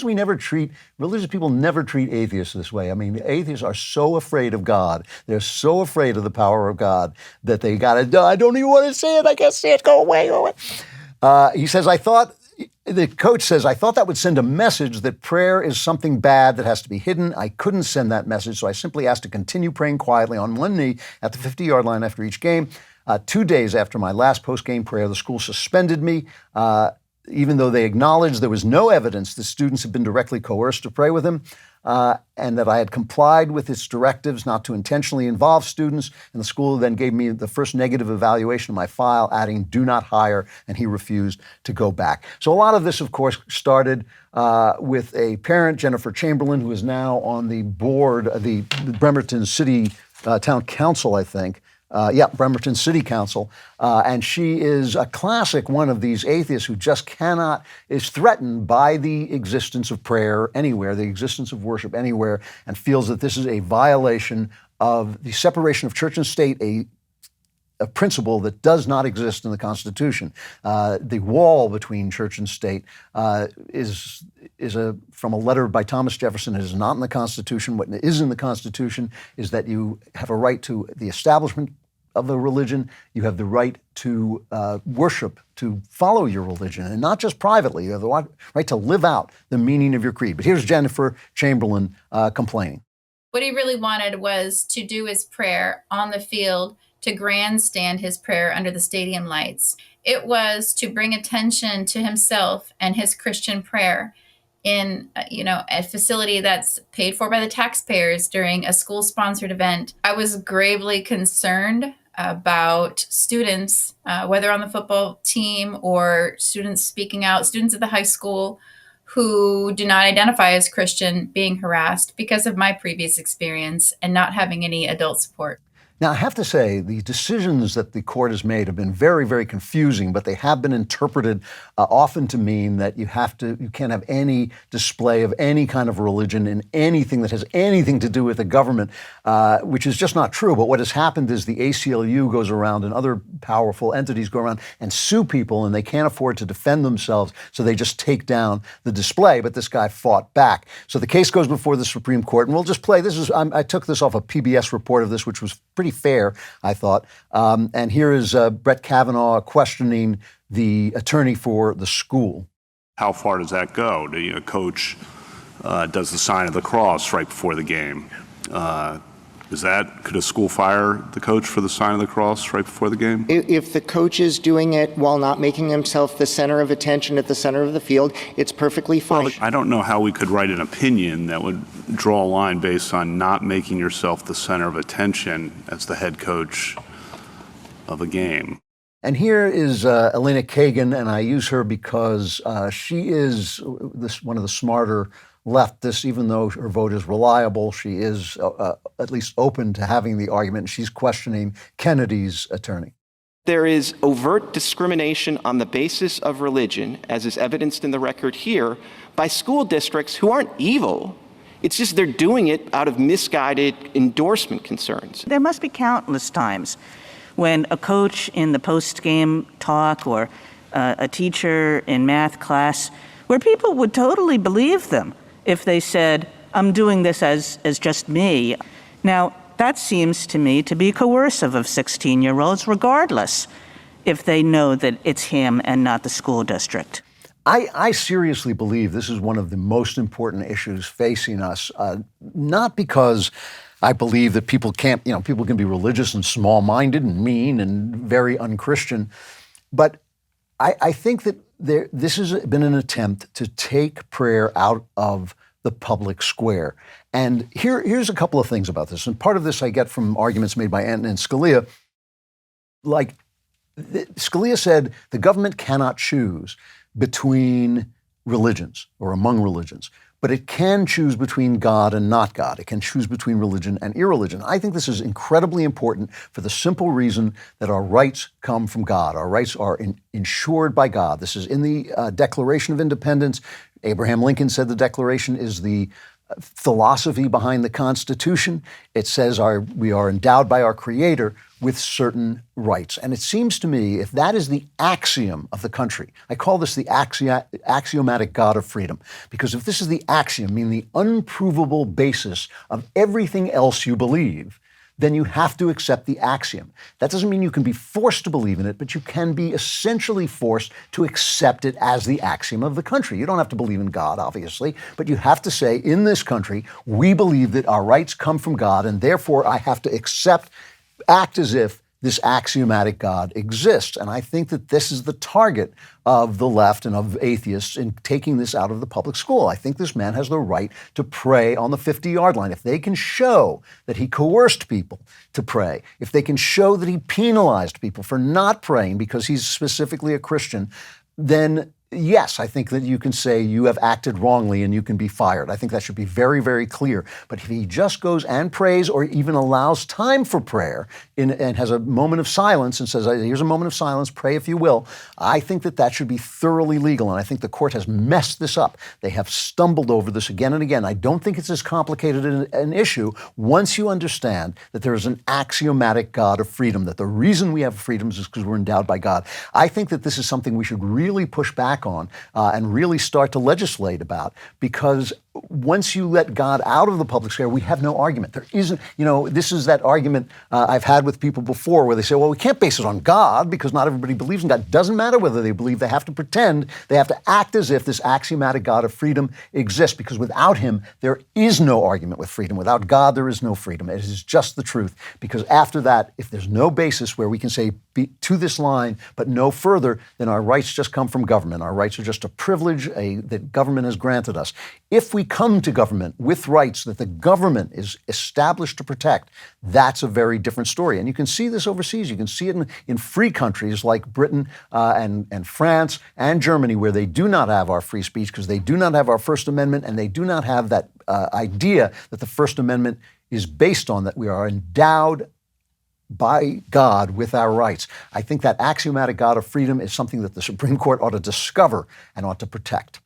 religious people never treat atheists this way. I mean, atheists are so afraid of God. They're so afraid of the power of God that they got to, I don't even want to say it. I can't say it. Go away. He says, the coach says, I thought that would send a message that prayer is something bad that has to be hidden. I couldn't send that message, so I simply asked to continue praying quietly on one knee at the 50-yard line after each game. 2 days after my last post-game prayer, the school suspended me, even though they acknowledged there was no evidence that students had been directly coerced to pray with him, and that I had complied with its directives not to intentionally involve students. And the school then gave me the first negative evaluation of my file, adding, do not hire, and he refused to go back. So a lot of this, of course, started with a parent, Jennifer Chamberlain, who is now on the board of the Bremerton City Town Council, I think. Bremerton City Council. And she is a classic one of these atheists who just is threatened by the existence of prayer anywhere, the existence of worship anywhere, and feels that this is a violation of the separation of church and state, a principle that does not exist in the Constitution. The wall between church and state is from a letter by Thomas Jefferson. It is not in the Constitution. What is in the Constitution is that you have a right to the establishment of a religion. You have the right to worship, to follow your religion, and not just privately. You have the right to live out the meaning of your creed. But here's Jennifer Chamberlain complaining.
What he really wanted was to do his prayer on the field to grandstand his prayer under the stadium lights. It was to bring attention to himself and his Christian prayer in a facility that's paid for by the taxpayers during a school-sponsored event. I was gravely concerned about students, whether on the football team or students speaking out, students at the high school who do not identify as Christian being harassed because of my previous experience and not having any adult support.
Now, I have to say, the decisions that the court has made have been very, very confusing, but they have been interpreted often to mean that you can't have any display of any kind of religion in anything that has anything to do with the government, which is just not true. But what has happened is the ACLU goes around and other powerful entities go around and sue people, and they can't afford to defend themselves, so they just take down the display. But this guy fought back. So the case goes before the Supreme Court, and we'll just play. I took this off a PBS report of this, which was pretty fair, I thought. And here is Brett Kavanaugh questioning the attorney for the school.
How far does that go? A coach does the sign of the cross right before the game. Could a school fire the coach for the sign of the cross right before the game?
If the coach is doing it while not making himself the center of attention at the center of the field, it's perfectly fine.
Well, I don't know how we could write an opinion that would draw a line based on not making yourself the center of attention as the head coach of a game.
And here is Elena Kagan, and I use her because she is one of the smarter leftists. Even though her vote is reliable, she is at least open to having the argument. She's questioning Kennedy's attorney.
There is overt discrimination on the basis of religion, as is evidenced in the record here, by school districts who aren't evil. It's just they're doing it out of misguided endorsement concerns.
There must be countless times when a coach in the post-game talk or a teacher in math class where people would totally believe them if they said, I'm doing this as just me. Now, that seems to me to be coercive of 16-year-olds, regardless if they know that it's him and not the school district.
I seriously believe this is one of the most important issues facing us, not because I believe that people can be religious and small-minded and mean and very unchristian, but I think that this has been an attempt to take prayer out of the public square. And here's a couple of things about this. And part of this I get from arguments made by Antonin Scalia. Like, Scalia said the government cannot choose between religions or among religions, but it can choose between God and not God. It can choose between religion and irreligion. I think this is incredibly important for the simple reason that our rights come from God. Our rights are ensured by God. This is in the Declaration of Independence. Abraham Lincoln said the Declaration is the philosophy behind the Constitution. It says we are endowed by our Creator with certain rights. And it seems to me, if that is the axiom of the country, I call this the axiomatic God of freedom, because if this is the axiom, meaning the unprovable basis of everything else you believe, then you have to accept the axiom. That doesn't mean you can be forced to believe in it, but you can be essentially forced to accept it as the axiom of the country. You don't have to believe in God, obviously, but you have to say, in this country, we believe that our rights come from God, and therefore I have to act as if this axiomatic God exists. And I think that this is the target of the left and of atheists in taking this out of the public school. I think this man has the right to pray on the 50-yard line. If they can show that he coerced people to pray, if they can show that he penalized people for not praying because he's specifically a Christian, then yes, I think that you can say you have acted wrongly and you can be fired. I think that should be very, very clear. But if he just goes and prays or even allows time for prayer and has a moment of silence and says, here's a moment of silence, pray if you will, I think that that should be thoroughly legal. And I think the court has messed this up. They have stumbled over this again and again. I don't think it's as complicated an issue once you understand that there is an axiomatic God of freedom, that the reason we have freedoms is because we're endowed by God. I think that this is something we should really push back on and really start to legislate about, because once you let God out of the public sphere, we have no argument. There isn't, this is that argument I've had with people before where they say, well, we can't base it on God because not everybody believes in God. It doesn't matter whether they believe. They have to pretend. They have to act as if this axiomatic God of freedom exists, because without him, there is no argument with freedom. Without God, there is no freedom. It is just the truth, because after that, if there's no basis where we can say to this line, but no further, then our rights just come from government. Our rights are just a privilege that government has granted us. If we come to government with rights that the government is established to protect, that's a very different story. And you can see this overseas. You can see it in free countries like Britain and France and Germany, where they do not have our free speech because they do not have our First Amendment, and they do not have that idea that the First Amendment is based on, that we are endowed by God with our rights. I think that axiomatic God of freedom is something that the Supreme Court ought to discover and ought to protect.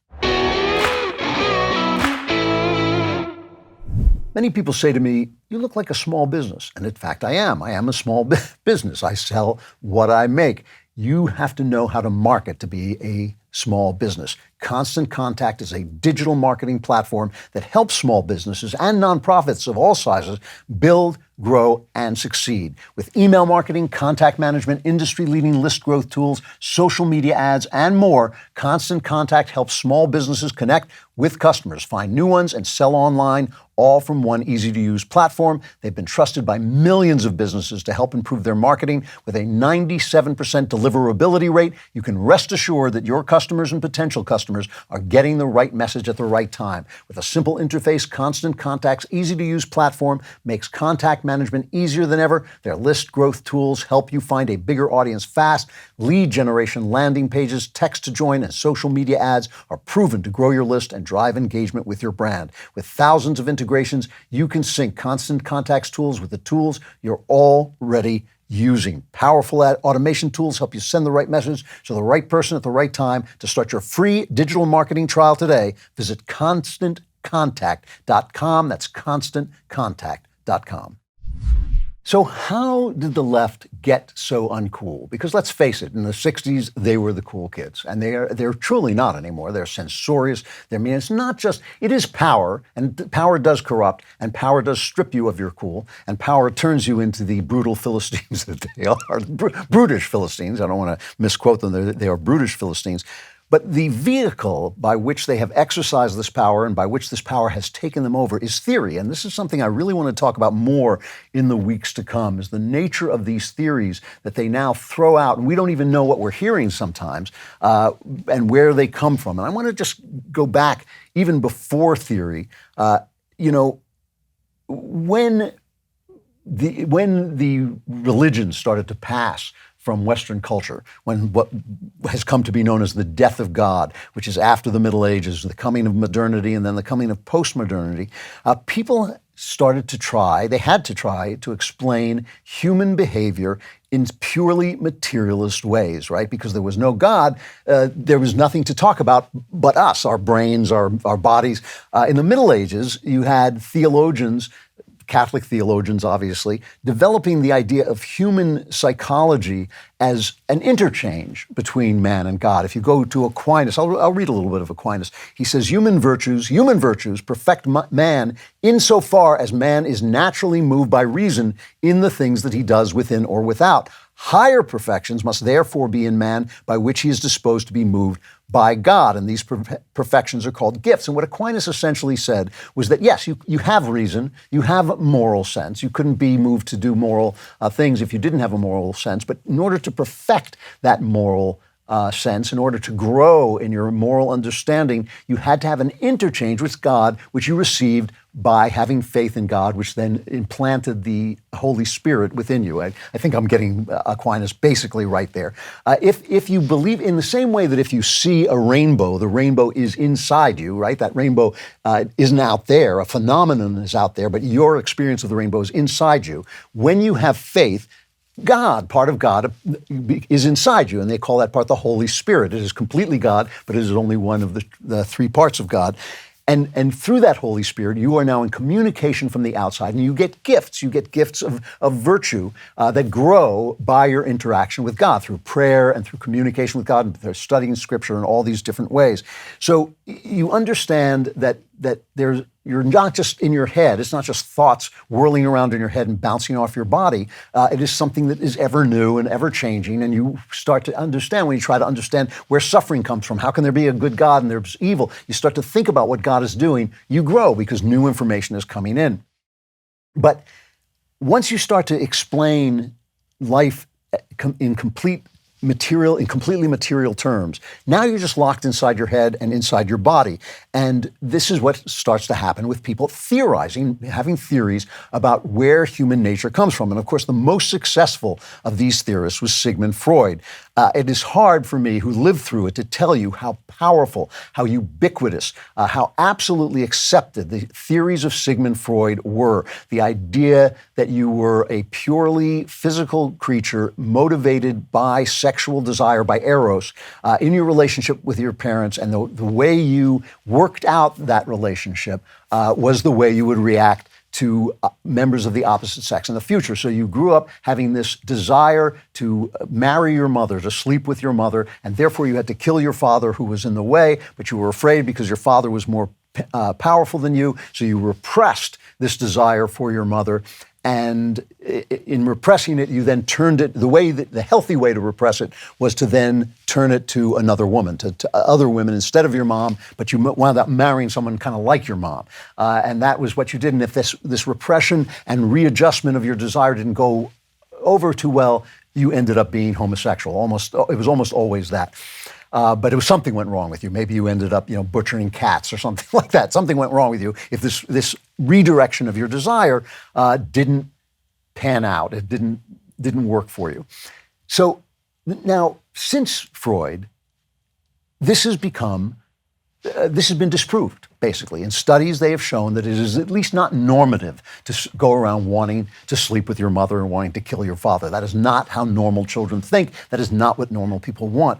Many people say to me, you look like a small business. And in fact, I am. I am a small business. I sell what I make. You have to know how to market to be a small business. Constant Contact is a digital marketing platform that helps small businesses and nonprofits of all sizes build, grow, and succeed. With email marketing, contact management, industry-leading list growth tools, social media ads, and more, Constant Contact helps small businesses connect with customers, find new ones, and sell online, all from one easy-to-use platform. They've been trusted by millions of businesses to help improve their marketing. With a 97% deliverability rate, you can rest assured that your customers and potential customers are getting the right message at the right time. With a simple interface, Constant Contact's easy-to-use platform makes contact management easier than ever. Their list growth tools help you find a bigger audience fast. Lead generation landing pages, text to join, and social media ads are proven to grow your list and drive engagement with your brand. With thousands of integrations, you can sync Constant Contact's tools with the tools you're already using. Powerful automation tools help you send the right message to the right person at the right time. To start your free digital marketing trial today, visit ConstantContact.com. That's ConstantContact.com. So how did the left get so uncool? Because let's face it, in the 60s, they were the cool kids. And they're truly not anymore. They're censorious. It's not just, it is power, and power does corrupt, and power does strip you of your cool, and power turns you into the brutal Philistines that they are, brutish Philistines. I don't want to misquote them. They are brutish Philistines. But the vehicle by which they have exercised this power and by which this power has taken them over is theory. And this is something I really want to talk about more in the weeks to come, is the nature of these theories that they now throw out. And we don't even know what we're hearing sometimes and where they come from. And I want to just go back even before theory. When the religion started to pass from Western culture, when what has come to be known as the death of God, which is after the Middle Ages, the coming of modernity, and then the coming of postmodernity, people started to try, they had to try to explain human behavior in purely materialist ways, right? Because there was no God, there was nothing to talk about but us, our brains, our bodies. In the Middle Ages, you had theologians, Catholic theologians, obviously, developing the idea of human psychology as an interchange between man and God. If you go to Aquinas, I'll read a little bit of Aquinas. He says, human virtues perfect man insofar as man is naturally moved by reason in the things that he does within or without. Higher perfections must therefore be in man by which he is disposed to be moved by God. And these perfections are called gifts. And what Aquinas essentially said was that, yes, you have reason, you have moral sense. You couldn't be moved to do moral things if you didn't have a moral sense. But in order to perfect that moral sense, in order to grow in your moral understanding, you had to have an interchange with God, which you received by having faith in God, which then implanted the Holy Spirit within you. I think I'm getting Aquinas basically right there. If you believe in the same way that if you see a rainbow, the rainbow is inside you, right? That rainbow isn't out there. A phenomenon is out there, but your experience of the rainbow is inside you. When you have faith, God, part of God, is inside you, and they call that part the Holy Spirit. It is completely God, but it is only one of the three parts of God. And through that Holy Spirit, you are now in communication from the outside, and you get gifts. You get gifts of virtue that grow by your interaction with God through prayer and through communication with God and through studying Scripture in all these different ways. So you understand that that you're not just in your head. It's not just thoughts whirling around in your head and bouncing off your body. It is something that is ever new and ever changing. And you start to understand, when you try to understand where suffering comes from, how can there be a good God and there's evil? You start to think about what God is doing. You grow because new information is coming in. But once you start to explain life in completely material terms, now you're just locked inside your head and inside your body. And this is what starts to happen with people theorizing, having theories about where human nature comes from. And of course, the most successful of these theorists was Sigmund Freud. It is hard for me, who lived through it, to tell you how powerful, how ubiquitous, how absolutely accepted the theories of Sigmund Freud were. The idea that you were a purely physical creature motivated by sexual desire, by eros, in your relationship with your parents, and the way you worked out that relationship was the way you would react to members of the opposite sex in the future. So you grew up having this desire to marry your mother, to sleep with your mother, and therefore you had to kill your father who was in the way, but you were afraid because your father was more powerful than you, so you repressed this desire for your mother. And in repressing it, you then turned it, the healthy way to repress it was to then turn it to another woman, to other women instead of your mom, but you wound up marrying someone kind of like your mom. And that was what you did. And if this repression and readjustment of your desire didn't go over too well, you ended up being homosexual. It was almost always that. But it was something went wrong with you. Maybe you ended up, butchering cats or something like that. Something went wrong with you if this redirection of your desire didn't pan out. It didn't work for you. So now, since Freud, this has been disproved, basically. In studies, they have shown that it is at least not normative to go around wanting to sleep with your mother and wanting to kill your father. That is not how normal children think. That is not what normal people want.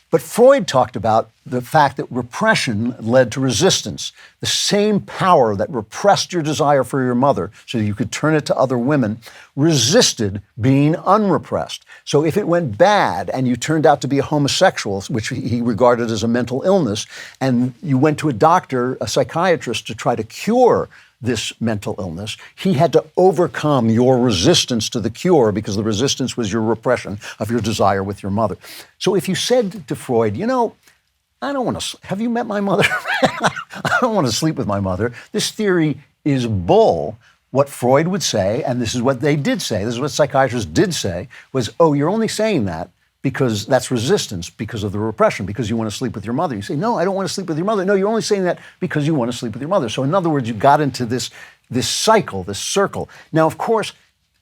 But Freud talked about the fact that repression led to resistance. The same power that repressed your desire for your mother so you could turn it to other women resisted being unrepressed. So if it went bad and you turned out to be a homosexual, which he regarded as a mental illness, and you went to a doctor, a psychiatrist, to try to cure this mental illness, he had to overcome your resistance to the cure, because the resistance was your repression of your desire with your mother. So if you said to Freud, I don't want to, have you met my mother? I don't want to sleep with my mother. This theory is bull. What Freud would say, and this is what they did say, this is what psychiatrists did say, was, oh, you're only saying that because that's resistance, because of the repression, because you want to sleep with your mother. You say, no, I don't want to sleep with your mother. No, you're only saying that because you want to sleep with your mother. So in other words, you got into this cycle, this circle. Now, of course,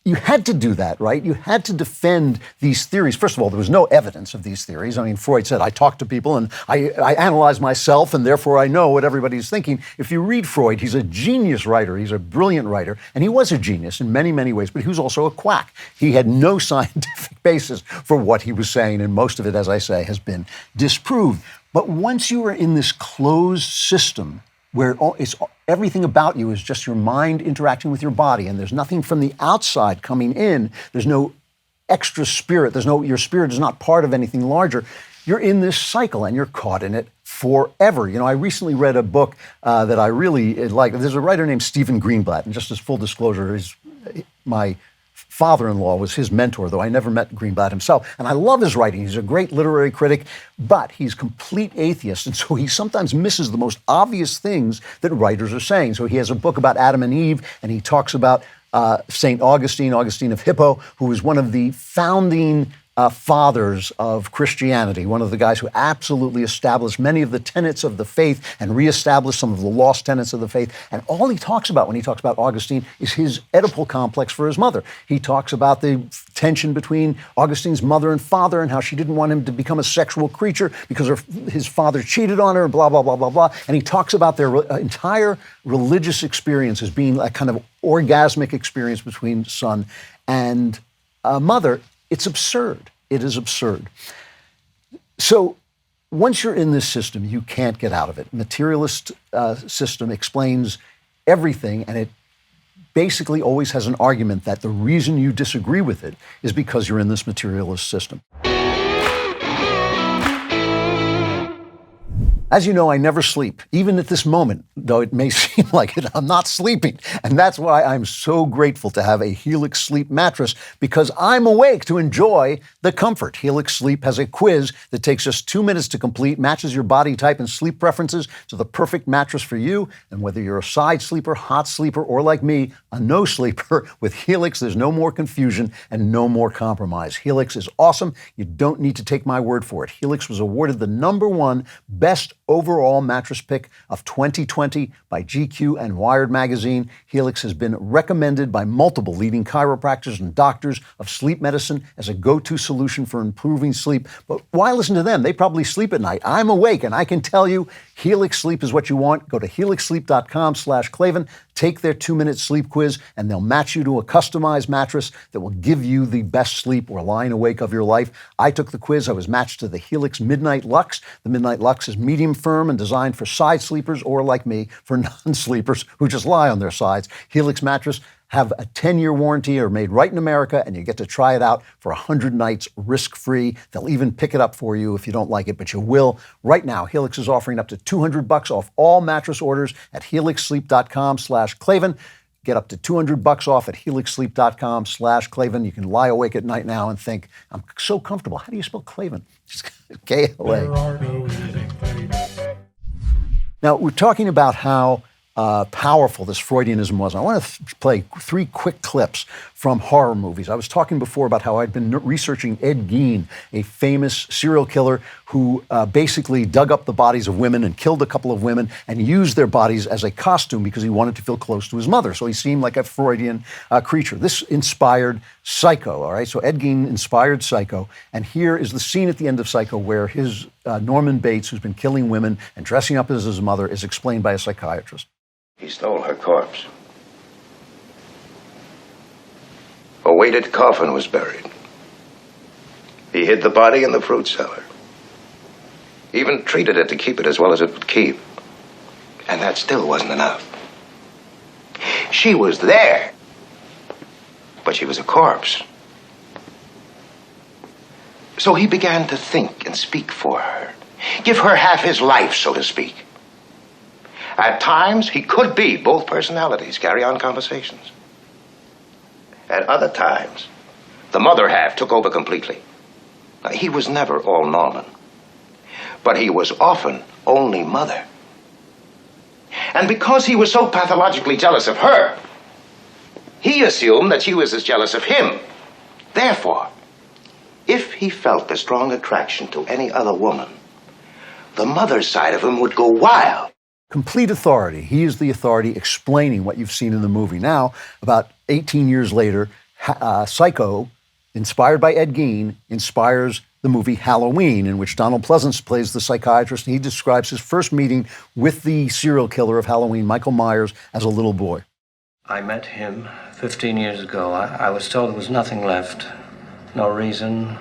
you had to do that, right? You had to defend these theories. First of all, there was no evidence of these theories. I mean, Freud said, I talk to people and I analyze myself, and therefore I know what everybody's thinking. If you read Freud, he's a genius writer. He's a brilliant writer. And he was a genius in many, many ways, but he was also a quack. He had no scientific basis for what he was saying, and most of it, as I say, has been disproved. But once you are in this closed system where everything about you is just your mind interacting with your body, and there's nothing from the outside coming in, there's no extra spirit, your spirit is not part of anything larger, you're in this cycle and you're caught in it forever. I recently read a book that I really liked. There's a writer named Stephen Greenblatt, and just as full disclosure, my father-in-law was his mentor, though I never met Greenblatt himself. And I love his writing. He's a great literary critic, but he's complete atheist. And so he sometimes misses the most obvious things that writers are saying. So he has a book about Adam and Eve, and he talks about St. Augustine of Hippo, who was one of the founding fathers of Christianity, one of the guys who absolutely established many of the tenets of the faith and reestablished some of the lost tenets of the faith. And all he talks about when he talks about Augustine is his Oedipal complex for his mother. He talks about the tension between Augustine's mother and father, and how she didn't want him to become a sexual creature because his father cheated on her, blah, blah, blah, blah, blah. And he talks about their entire religious experience as being a kind of orgasmic experience between son and mother. It's absurd. It is absurd. So once you're in this system, you can't get out of it. Materialist system explains everything, and it basically always has an argument that the reason you disagree with it is because you're in this As you know, I never sleep. Even at this moment, though it may seem like it, I'm not sleeping. And that's why I'm so grateful to have a Helix Sleep mattress, because I'm awake to enjoy the comfort. Helix Sleep has a quiz that takes just 2 minutes to complete, matches your body type and sleep preferences to the perfect mattress for you. And whether you're a side sleeper, hot sleeper, or like me, a no sleeper, with Helix, there's no more confusion and no more compromise. Helix is awesome. You don't need to take my word for it. Helix was awarded the #1 best overall mattress pick of 2020 by GQ and Wired magazine. Helix has been recommended by multiple leading chiropractors and doctors of sleep medicine as a go-to solution for improving sleep. But why listen to them? They probably sleep at night. I'm awake, and I can tell you, Helix Sleep is what you want. Go to helixsleep.com/Klavan, take their 2-minute sleep quiz, and they'll match you to a customized mattress that will give you the best sleep or lying awake of your life. I took the quiz. I was matched to the Helix Midnight Lux. The Midnight Lux is medium firm and designed for side sleepers, or like me, for non-sleepers who just lie on their sides. Helix mattress have a 10-year warranty, are made right in America, and you get to try it out for 100 nights risk-free. They'll even pick it up for you if you don't like it, but you will. Right now, Helix is offering up to $200 off all mattress orders at helixsleep.com/Klavan. Get up to $200 off at helixsleep.com/Klavan. You can lie awake at night now and think, I'm so comfortable. How do you spell Klavan? Just K-L-A. Now, we're talking about how powerful this Freudianism was. I want to play 3 quick clips from horror movies. I was talking before about how I'd been researching Ed Gein, a famous serial killer who basically dug up the bodies of women and killed a couple of women and used their bodies as a costume because he wanted to feel close to his mother. So he seemed like a Freudian creature. This inspired Psycho, all right? So Ed Gein inspired Psycho. And here is the scene at the end of Psycho where his Norman Bates, who's been killing women and dressing up as his mother, is explained by a psychiatrist.
He stole her corpse. A weighted coffin was buried. He hid the body in the fruit cellar. Even treated it to keep it as well as it would keep. And that still wasn't enough. She was there, but she was a corpse. So he began to think and speak for her. Give her half his life, so to speak. At times, he could be both personalities, carry on conversations. At other times, the mother half took over completely. Now, he was never all Norman, but he was often only mother. And because he was so pathologically jealous of her, he assumed that she was as jealous of him. Therefore, if he felt a strong attraction to any other woman, the mother's side of him would go wild.
Complete authority. He is the authority explaining what you've seen in the movie. Now, about 18 years later, Psycho, inspired by Ed Gein, inspires the movie Halloween, in which Donald Pleasance plays the psychiatrist, and he describes his first meeting with the serial killer of Halloween, Michael Myers, as a little boy.
I met him 15 years ago. I was told there was nothing left. No reason,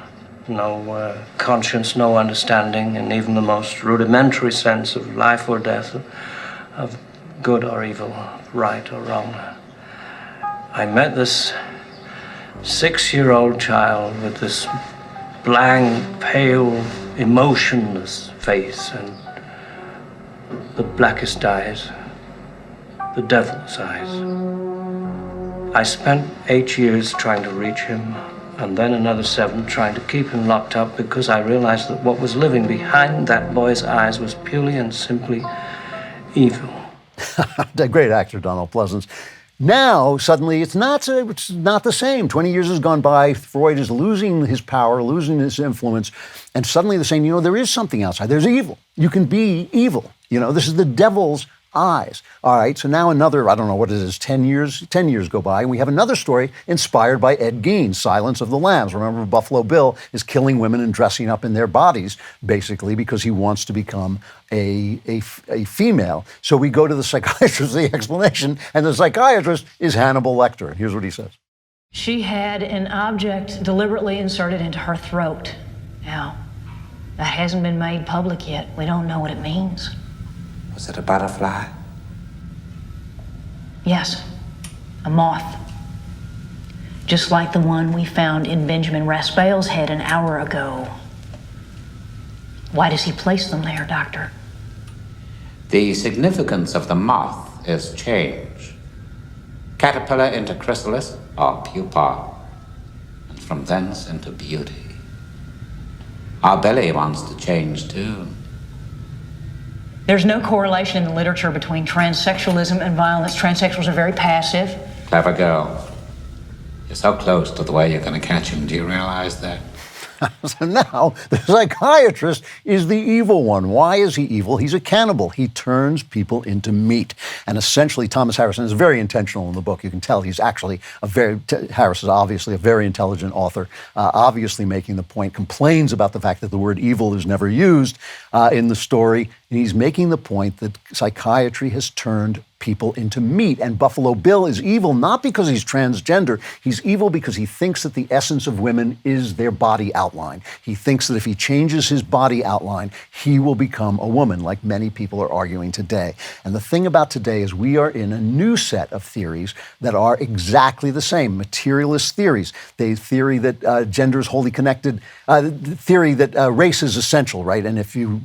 no conscience, no understanding, and even the most rudimentary sense of life or death, of good or evil, right or wrong. I met this 6-year-old child with this blank, pale, emotionless face and the blackest eyes, the devil's eyes. I spent 8 years trying to reach him, and then another 7 trying to keep him locked up, because I realized that what was living behind that boy's eyes was purely and simply evil.
A great actor, Donald Pleasance. Now, suddenly, it's not the same. 20 years has gone by. Freud is losing his power, losing his influence, and suddenly they're saying, there is something outside. There's evil. You can be evil. This is the devil's eyes. All right, so now another, I don't know what it is, 10 years go by, and we have another story inspired by Ed Gein, Silence of the Lambs. Remember, Buffalo Bill is killing women and dressing up in their bodies, basically, because he wants to become a female. So we go to the psychiatrist, the explanation, and the psychiatrist is Hannibal Lecter. And here's what he says.
She had an object deliberately inserted into her throat. Now, that hasn't been made public yet. We don't know what it means.
Was it a butterfly?
Yes, a moth. Just like the one we found in Benjamin Raspail's head an hour ago. Why does he place them there, Doctor?
The significance of the moth is change. Caterpillar into chrysalis or pupa, and from thence into beauty. Our belly wants to change too.
There's no correlation in the literature between transsexualism and violence. Transsexuals are very passive.
Clever girl. You're so close to the way you're going to catch him. Do you realize that?
So now the psychiatrist is the evil one. Why is he evil? He's a cannibal. He turns people into meat. And essentially, Thomas Harrison is very intentional in the book. You can tell he's actually Harris is obviously a very intelligent author, obviously making the point, complains about the fact that the word evil is never used in the story. And he's making the point that psychiatry has turned people into meat. And Buffalo Bill is evil not because he's transgender. He's evil because he thinks that the essence of women is their body outline. He thinks that if he changes his body outline, he will become a woman, like many people are arguing today. And the thing about today is we are in a new set of theories that are exactly the same, materialist theories. The theory that gender is wholly connected, the theory that race is essential, right? And if you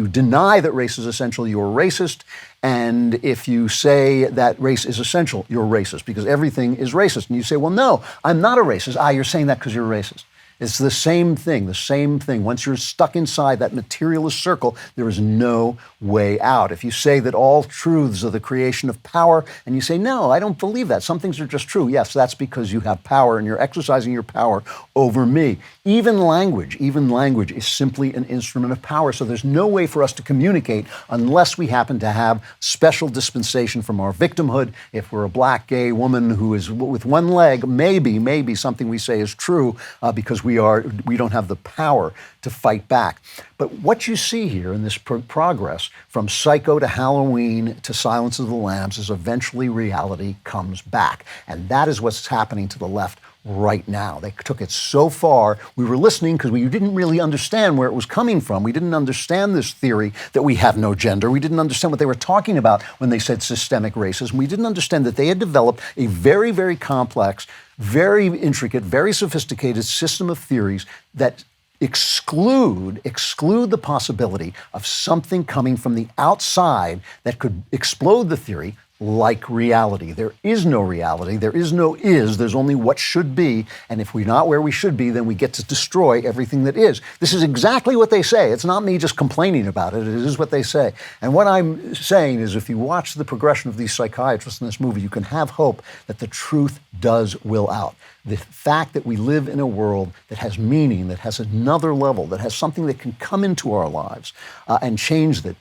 deny that race is essential, you're racist. And if you say that race is essential, you're racist because everything is racist. And you say, well, no, I'm not a racist. You're saying that because you're racist. It's the same thing, Once you're stuck inside that materialist circle, there is no way out. If you say that all truths are the creation of power, and you say, no, I don't believe that. Some things are just true. Yes, that's because you have power and you're exercising your power over me. Even language is simply an instrument of power. So there's no way for us to communicate unless we happen to have special dispensation from our victimhood. If we're a black gay woman who is with one leg, maybe something we say is true because we don't have the power to fight back. But what you see here in this progress from Psycho to Halloween to Silence of the Lambs is eventually reality comes back. And that is what's happening to the left right now. They took it so far. We were listening because we didn't really understand where it was coming from. We didn't understand this theory that we have no gender. We didn't understand what they were talking about when they said systemic racism. We didn't understand that they had developed a very, very complex, very intricate, very sophisticated system of theories that exclude the possibility of something coming from the outside that could explode the theory, like reality. There is no reality. There is no is. There's only what should be. And if we're not where we should be, then we get to destroy everything that is. This is exactly what they say. It's not me just complaining about it. It is what they say. And what I'm saying is if you watch the progression of these psychiatrists in this movie, you can have hope that the truth does will out. The fact that we live in a world that has meaning, that has another level, that has something that can come into our lives and change that,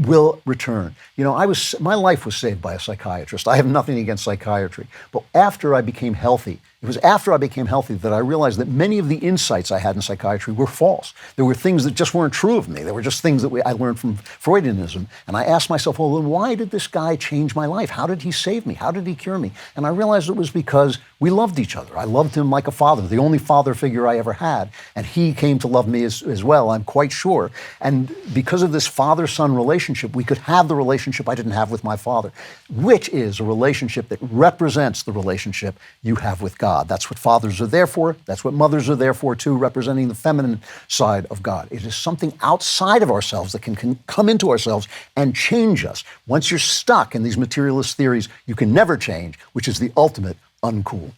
will return. You know, my life was saved by a psychiatrist. I have nothing against psychiatry. But after I became healthy, it was after I became healthy that I realized that many of the insights I had in psychiatry were false. There were things that just weren't true of me. They were just things that I learned from Freudianism. And I asked myself, well, then why did this guy change my life? How did he save me? How did he cure me? And I realized it was because we loved each other. I loved him like a father, the only father figure I ever had. And he came to love me as well, I'm quite sure. And because of this father-son relationship, we could have the relationship I didn't have with my father, which is a relationship that represents the relationship you have with God. That's what fathers are there for. That's what mothers are there for too, representing the feminine side of God. It is something outside of ourselves that can come into ourselves and change us. Once you're stuck in these materialist theories, you can never change, which is the ultimate uncool.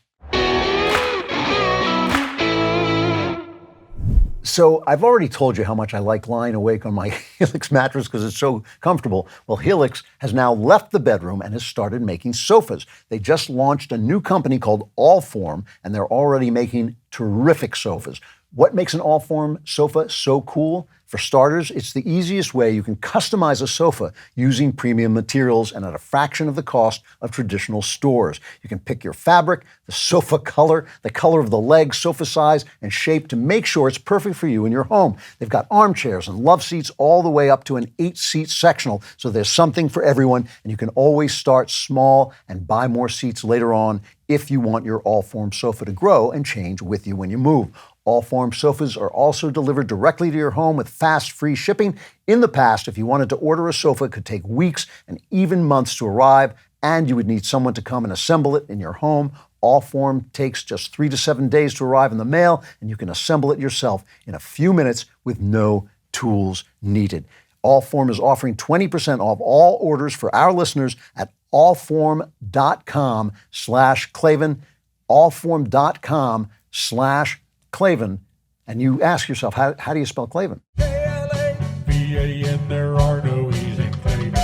So I've already told you how much I like lying awake on my Helix mattress because it's so comfortable. Well, Helix has now left the bedroom and has started making sofas. They just launched a new company called Allform, and they're already making terrific sofas. What makes an Allform sofa so cool? For starters, it's the easiest way you can customize a sofa using premium materials and at a fraction of the cost of traditional stores. You can pick your fabric, the sofa color, the color of the legs, sofa size, and shape to make sure it's perfect for you in your home. They've got armchairs and love seats all the way up to an 8-seat sectional, so there's something for everyone, and you can always start small and buy more seats later on if you want your Allform sofa to grow and change with you when you move. Allform sofas are also delivered directly to your home with fast, free shipping. In the past, if you wanted to order a sofa, it could take weeks and even months to arrive, and you would need someone to come and assemble it in your home. Allform takes just 3 to 7 days to arrive in the mail, and you can assemble it yourself in a few minutes with no tools needed. Allform is offering 20% off all orders for our listeners at allform.com/Klavan, allform.com/Klavan. And you ask yourself, how do you spell Klavan?
V-A-N, there are no E's in Klavan.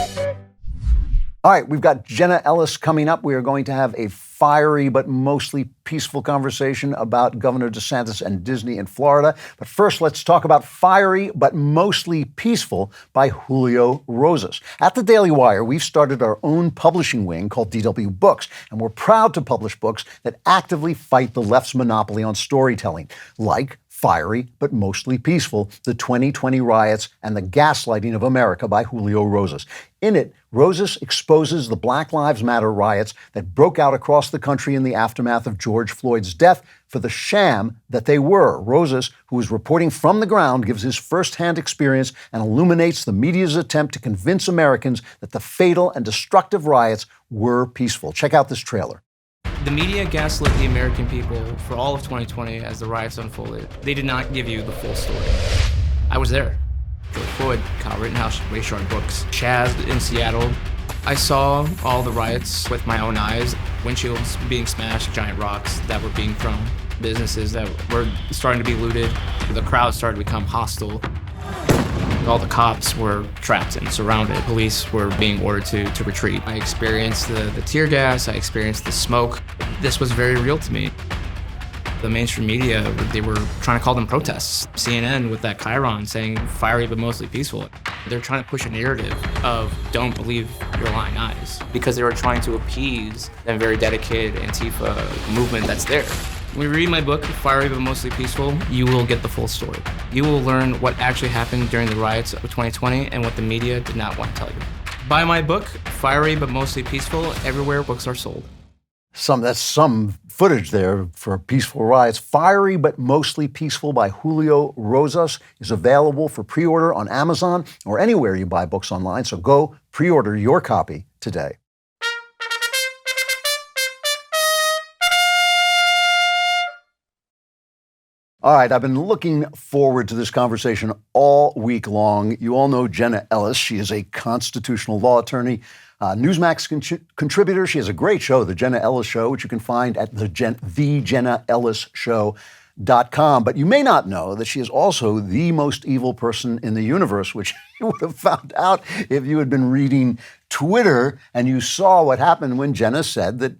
All right, we've got Jenna Ellis coming up. We are going to have a fiery but mostly peaceful conversation about Governor DeSantis and Disney in Florida. But first, let's talk about Fiery but Mostly Peaceful by Julio Rosas. At the Daily Wire, we've started our own publishing wing called DW Books, and we're proud to publish books that actively fight the left's monopoly on storytelling, like Fiery but Mostly Peaceful, The 2020 Riots and the Gaslighting of America by Julio Rosas. In it, Rosas exposes the Black Lives Matter riots that broke out across the country in the aftermath of George Floyd's death for the sham that they were. Rosas, who is reporting from the ground, gives his firsthand experience and illuminates the media's attempt to convince Americans that the fatal and destructive riots were peaceful. Check out this trailer.
The media gaslit the American people for all of 2020 as the riots unfolded. They did not give you the full story. I was there. George Floyd, Kyle Rittenhouse, Ray Sharp Books, Chaz in Seattle. I saw all the riots with my own eyes. Windshields being smashed, giant rocks that were being thrown, businesses that were starting to be looted. The crowd started to become hostile. All the cops were trapped and surrounded. Police were being ordered to retreat. I experienced the tear gas, I experienced the smoke. This was very real to me. The mainstream media, they were trying to call them protests. CNN with that chyron saying fiery but mostly peaceful. They're trying to push a narrative of don't believe your lying eyes because they were trying to appease a very dedicated Antifa movement that's there. When you read my book, Fiery but Mostly Peaceful, you will get the full story. You will learn what actually happened during the riots of 2020 and what the media did not want to tell you. Buy my book, Fiery but Mostly Peaceful, everywhere books are sold.
That's some footage there for peaceful riots. Fiery but Mostly Peaceful by Julio Rosas is available for pre-order on Amazon or anywhere you buy books online. So go pre-order your copy today. All right, I've been looking forward to this conversation all week long. You all know Jenna Ellis. She is a constitutional law attorney, Newsmax contributor. She has a great show, The Jenna Ellis Show, which you can find at thejennaellisshow.com. But you may not know that she is also the most evil person in the universe, which you would have found out if you had been reading Twitter and you saw what happened when Jenna said that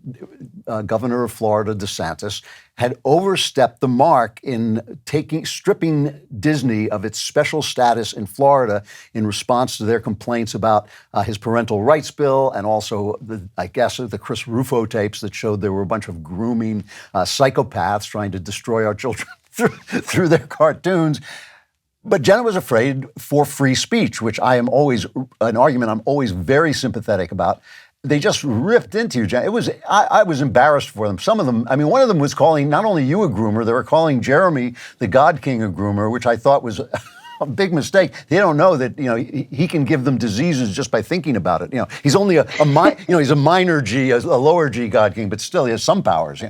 Governor of Florida DeSantis had overstepped the mark in stripping Disney of its special status in Florida in response to their complaints about his parental rights bill and also, the Chris Rufo tapes that showed there were a bunch of grooming psychopaths trying to destroy our children through their cartoons. But Jenna was afraid for free speech, which an argument I'm always very sympathetic about. They just ripped into you, Jenna. I was embarrassed for them. Some of them, one of them was calling not only you a groomer, they were calling Jeremy the God King a groomer, which I thought was a big mistake. They don't know that, he can give them diseases just by thinking about it. He's only he's a minor G, a lower G God King, but still he has some powers,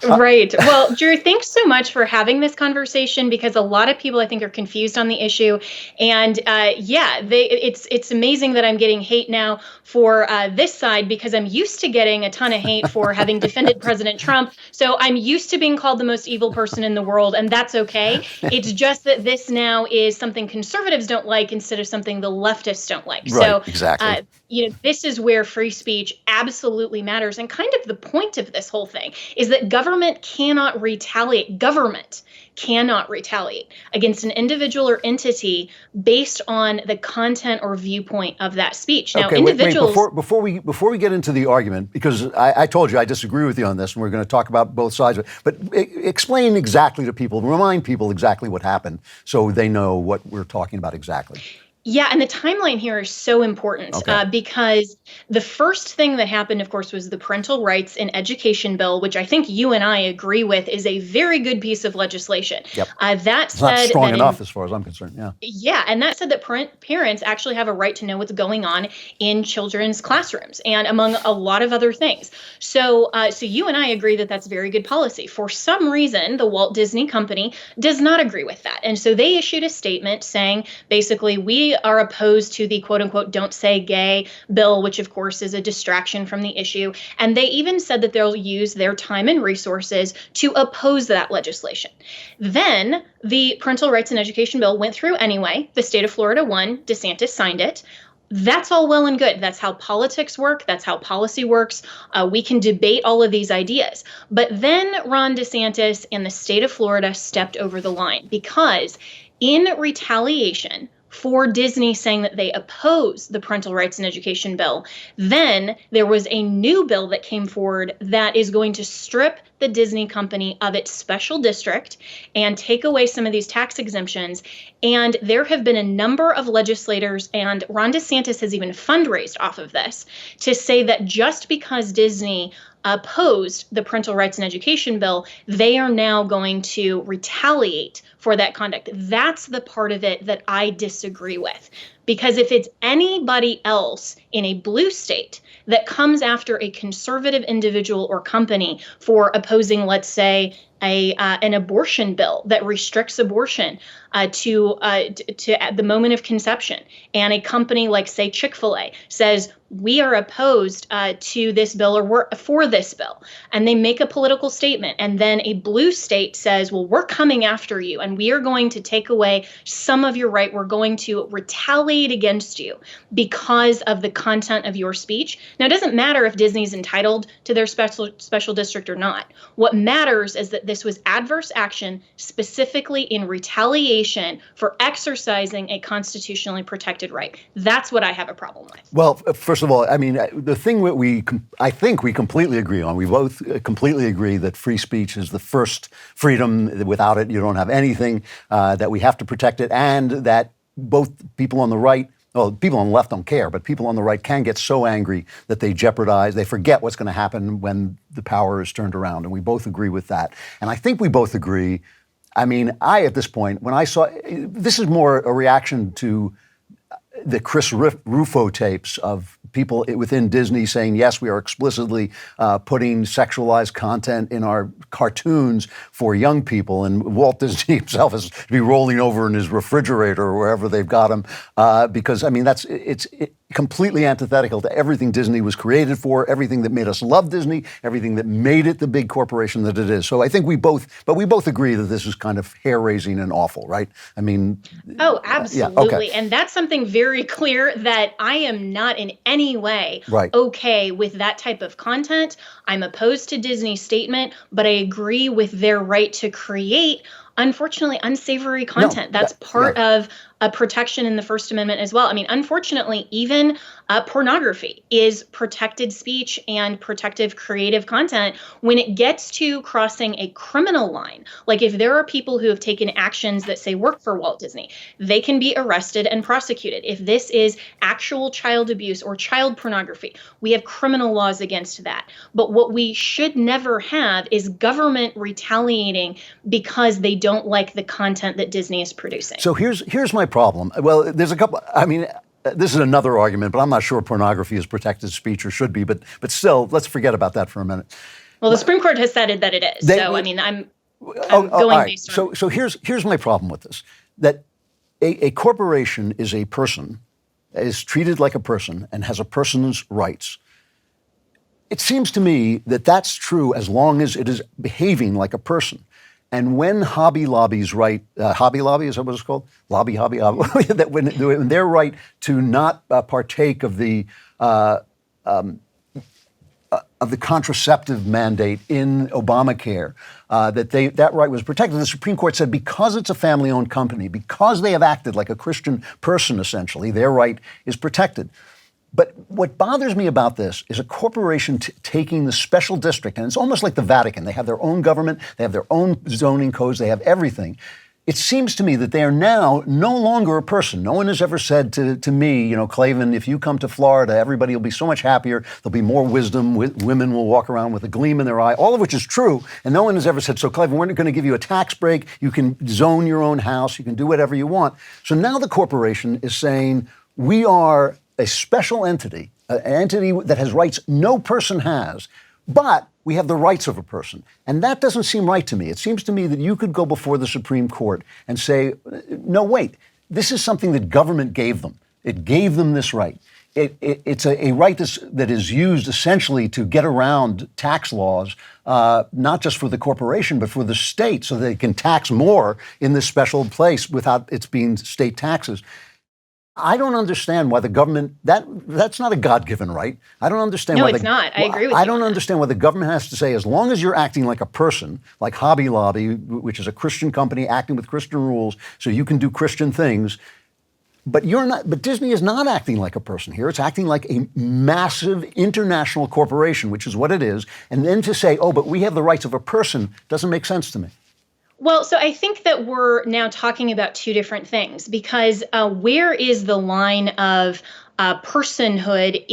Right. Well, Drew, thanks so much for having this conversation because a lot of people, I think, are confused on the issue. And it's amazing that I'm getting hate now for this side because I'm used to getting a ton of hate for having defended President Trump. So I'm used to being called the most evil person in the world, and that's okay. It's just that this now is something conservatives don't like instead of something the leftists don't like.
Right,
so
exactly.
This is where free speech absolutely matters. And kind of the point of this whole thing is that government cannot retaliate. Government cannot retaliate against an individual or entity based on the content or viewpoint of that speech. Now, individuals.
Before we get into the argument, because I told you I disagree with you on this, and we're going to talk about both sides of it. But explain exactly to people, remind people exactly what happened, so they know what we're talking about exactly.
Yeah, and the timeline here is so important because the first thing that happened, of course, was the Parental Rights in Education bill, which I think you and I agree with is a very good piece of legislation.
Yep.
It's
not strong enough as far as I'm concerned, yeah.
Yeah, and that said that parents actually have a right to know what's going on in children's classrooms and among a lot of other things. So you and I agree that that's very good policy. For some reason, the Walt Disney Company does not agree with that. And so they issued a statement saying, basically, we they are opposed to the quote unquote "Don't Say Gay" bill, which of course is a distraction from the issue. And they even said that they'll use their time and resources to oppose that legislation. Then the Parental Rights and Education bill went through anyway. The state of Florida won. DeSantis signed it. That's all well and good. That's how politics work. That's how policy works. We can debate all of these ideas. But then Ron DeSantis and the state of Florida stepped over the line because in retaliation for Disney saying that they oppose the Parental Rights and Education bill, then there was a new bill that came forward that is going to strip the Disney company of its special district and take away some of these tax exemptions. And there have been a number of legislators, and Ron DeSantis has even fundraised off of this, to say that just because Disney opposed the Parental Rights and Education bill, they are now going to retaliate for that conduct. That's the part of it that I disagree with. Because if it's anybody else in a blue state that comes after a conservative individual or company for opposing, let's say, an abortion bill that restricts abortion to at the moment of conception, and a company like, say, Chick-fil-A says, we are opposed to this bill, or we're for this bill, and they make a political statement, and then a blue state says, well, we're coming after you, and we are going to take away some of your right. We're going to retaliate against you because of the content of your speech. Now, it doesn't matter if Disney's entitled to their special district or not. What matters is that this was adverse action specifically in retaliation for exercising a constitutionally protected right. That's what I have a problem with.
Well, first of all, I mean, the thing that I think we completely agree on, we both completely agree that free speech is the first freedom. Without it, you don't have anything, that we have to protect it, and that both people on the right, well, people on the left don't care, but people on the right can get so angry that they forget what's going to happen when the power is turned around. And we both agree with that. And I think we both agree. I mean, at this point, when I saw, this is more a reaction to the Chris Rufo tapes of people within Disney saying, yes, we are explicitly putting sexualized content in our cartoons for young people. And Walt Disney himself is to be rolling over in his refrigerator or wherever they've got him. Because, I mean, it's completely antithetical to everything Disney was created for, everything that made us love Disney, everything that made it the big corporation that it is. So I think we both agree that this is kind of hair-raising and awful, right? I mean...
Oh, absolutely.
Yeah, okay.
And that's something very clear, that I am not in any way okay with that type of content. I'm opposed to Disney's statement, but I agree with their right to create, unfortunately, unsavory content. That's part of a protection in the First Amendment as well. I mean, unfortunately, even pornography is protected speech and protective creative content when it gets to crossing a criminal line. Like if there are people who have taken actions that say work for Walt Disney, they can be arrested and prosecuted. If this is actual child abuse or child pornography, we have criminal laws against that. But what we should never have is government retaliating because they don't like the content that Disney is producing.
So here's my problem. Well, there's a couple, I mean, this is another argument, but I'm not sure pornography is protected speech or should be, but still, let's forget about that for a minute.
Well, the Supreme Court has said that it is. I mean, I'm going based on...
So here's my problem with this, that a corporation is a person, is treated like a person, and has a person's rights. It seems to me that that's true as long as it is behaving like a person. And when Hobby Lobby's right, Hobby Lobby, is that what it's called? Hobby, that when they're right to not partake of the contraceptive mandate in Obamacare, that right was protected. The Supreme Court said because it's a family-owned company, because they have acted like a Christian person, essentially, their right is protected. But what bothers me about this is a corporation taking the special district, and it's almost like the Vatican. They have their own government, they have their own zoning codes, they have everything. It seems to me that they are now no longer a person. No one has ever said to me, you know, Klavan, if you come to Florida, everybody will be so much happier. There'll be more wisdom. Women will walk around with a gleam in their eye, all of which is true. And no one has ever said, so Klavan, we're going to give you a tax break. You can zone your own house. You can do whatever you want. So now the corporation is saying, we are a special entity, an entity that has rights no person has, but we have the rights of a person. And that doesn't seem right to me. It seems to me that you could go before the Supreme Court and say, no, wait, this is something that government gave them. It gave them this right. It's a right that is used essentially to get around tax laws, not just for the corporation, but for the state, so they can tax more in this special place without it being state taxes. I don't understand why the government, that's not a God-given right. I don't understand why
it's not. I agree with you.
I don't understand why the government has to say, as long as you're acting like a person, like Hobby Lobby, which is a Christian company acting with Christian rules, so you can do Christian things. But you're not. But Disney is not acting like a person here. It's acting like a massive international corporation, which is what it is. And then to say, oh, but we have the rights of a person, doesn't make sense to me.
Well, so I think that we're now talking about two different things, because where is the line of personhood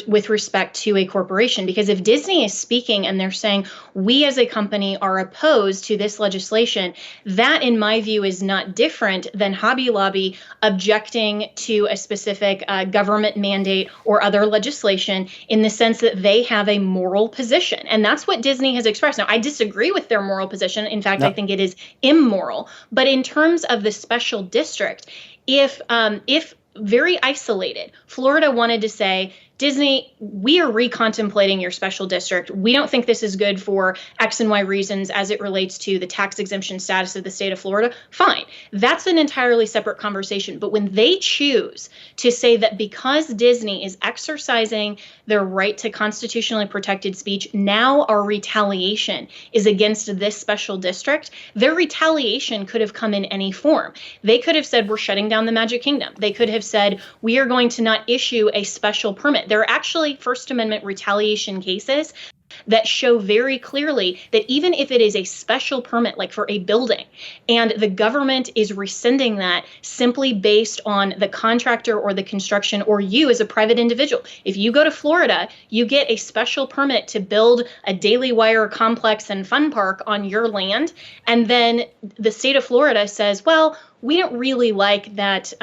with respect to a corporation? Because if Disney is speaking and they're saying, we as a company are opposed to this legislation, that in my view is not different than Hobby Lobby objecting to a specific government mandate or other legislation, in the sense that they have a moral position. And that's what Disney has expressed. Now, I disagree with their moral position. In fact, I think it is immoral. But in terms of the special district, if very isolated, Florida wanted to say, Disney, we are recontemplating your special district. We don't think this is good for X and Y reasons as it relates to the tax exemption status of the state of Florida. Fine. That's an entirely separate conversation. But when they choose to say that because Disney is exercising their right to constitutionally protected speech, now our retaliation is against this special district, their retaliation could have come in any form. They could have said, we're shutting down the Magic Kingdom. They could have said, we are going to not issue a special permit. There are actually First Amendment retaliation cases that show very clearly that even if it is a special permit, like for a building, and the government is rescinding that simply based on the contractor or the construction, or you as a private individual. If you go to Florida, you get a special permit to build a Daily Wire complex and fun park on your land, and then the state of Florida says, well, we don't really like that,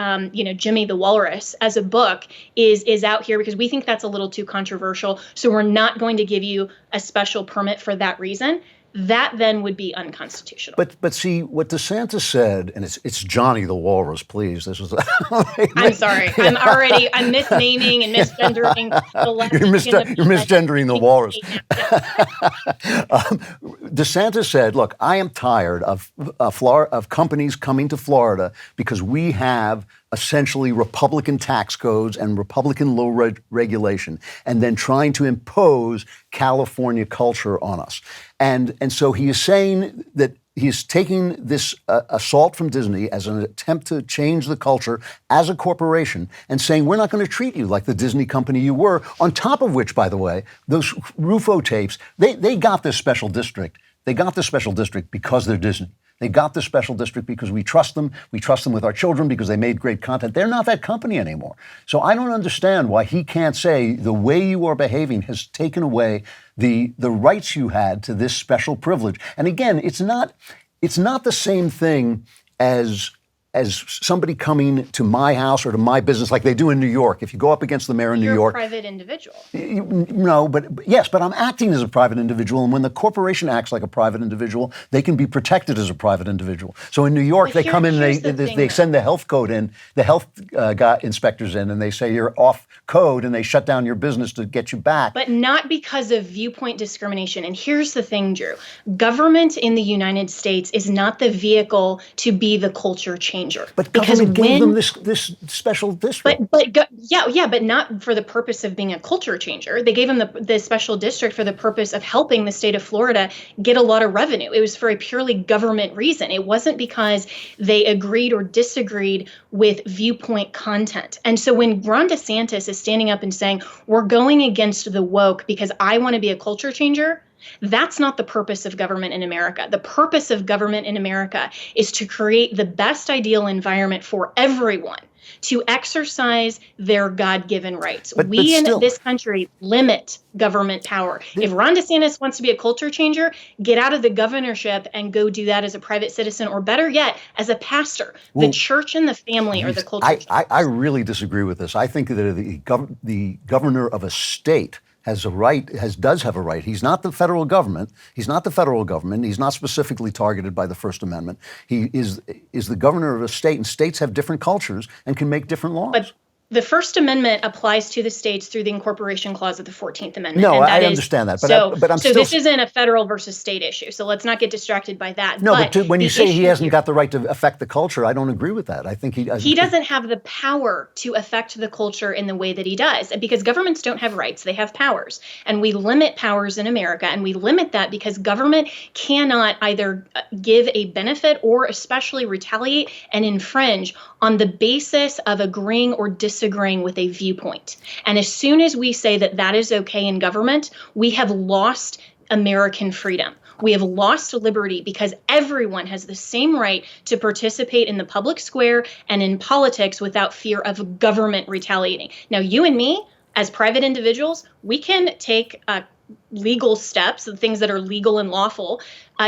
Jimmy the Walrus as a book is out here because we think that's a little too controversial. So we're not going to give you a special permit for that reason. That then would be unconstitutional.
But see, what DeSantis said, and it's Johnny the Walrus, please. This is.
I'm sorry. I'm misnaming and misgendering the left.
You're misgendering the Walrus. DeSantis said, look, I am tired of companies coming to Florida because we have essentially Republican tax codes and Republican low regulation, and then trying to impose California culture on us. And so he is saying that he's taking this assault from Disney as an attempt to change the culture as a corporation and saying, we're not going to treat you like the Disney company you were, on top of which, by the way, those Rufo tapes, they got this special district. They got this special district because they're Disney. They got the special district because we trust them. We trust them with our children because they made great content. They're not that company anymore. So I don't understand why he can't say the way you are behaving has taken away the rights you had to this special privilege. And again, it's not the same thing as somebody coming to my house or to my business like they do in New York. If you go up against the mayor in New York.
You're a private individual.
No, but yes, but I'm acting as a private individual. And when the corporation acts like a private individual, they can be protected as a private individual. So in New York, they come in and they send the health code in, the health inspectors in, and they say you're off code, and they shut down your business to get you back.
But not because of viewpoint discrimination. And here's the thing, Drew. Government in the United States is not the vehicle to be the culture changer.
But government gave them this special district.
But not for the purpose of being a culture changer. They gave them the special district for the purpose of helping the state of Florida get a lot of revenue. It was for a purely government reason. It wasn't because they agreed or disagreed with viewpoint content. And so when Ron DeSantis is standing up and saying, we're going against the woke because I want to be a culture changer, that's not the purpose of government in America. The purpose of government in America is to create the best ideal environment for everyone to exercise their God-given rights. But in this country limit government power. If Ron DeSantis wants to be a culture changer, get out of the governorship and go do that as a private citizen, or better yet, as a pastor. The church and the family are the culture changers.
I really disagree with this. I think that the governor of a state does have a right. He's not the federal government. He's not the federal government. He's not specifically targeted by the First Amendment. He is the governor of a state, and states have different cultures and can make different laws.
But the First Amendment applies to the states through the incorporation clause of the 14th Amendment.
No,
and
I understand that. But I'm
so
still...
this isn't a federal versus state issue. So let's not get distracted by that.
No, but when you say he hasn't got the right to affect the culture, I don't agree with that. I think he
doesn't have the power to affect the culture in the way that he does, because governments don't have rights, they have powers. And we limit powers in America, and we limit that because government cannot either give a benefit or especially retaliate and infringe on the basis of agreeing or disagreeing with a viewpoint. And as soon as we say that that is okay in government, we have lost American freedom. We have lost liberty because everyone has the same right to participate in the public square and in politics without fear of government retaliating. Now, you and me, as private individuals, we can take legal steps, the things that are legal and lawful,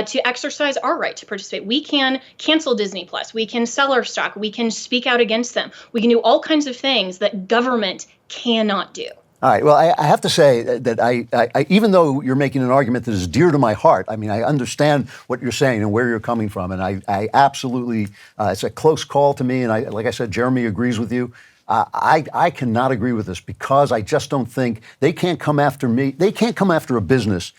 to exercise our right to participate. We can cancel Disney Plus. We can sell our stock. We can speak out against them. We can do all kinds of things that government cannot do.
All right. Well, I have to say that I even though you're making an argument that is dear to my heart, I mean, I understand what you're saying and where you're coming from, and I absolutely, it's a close call to me, and like I said, Jeremy agrees with you. I cannot agree with this because I just don't think they can't come after me. They can't come after a business,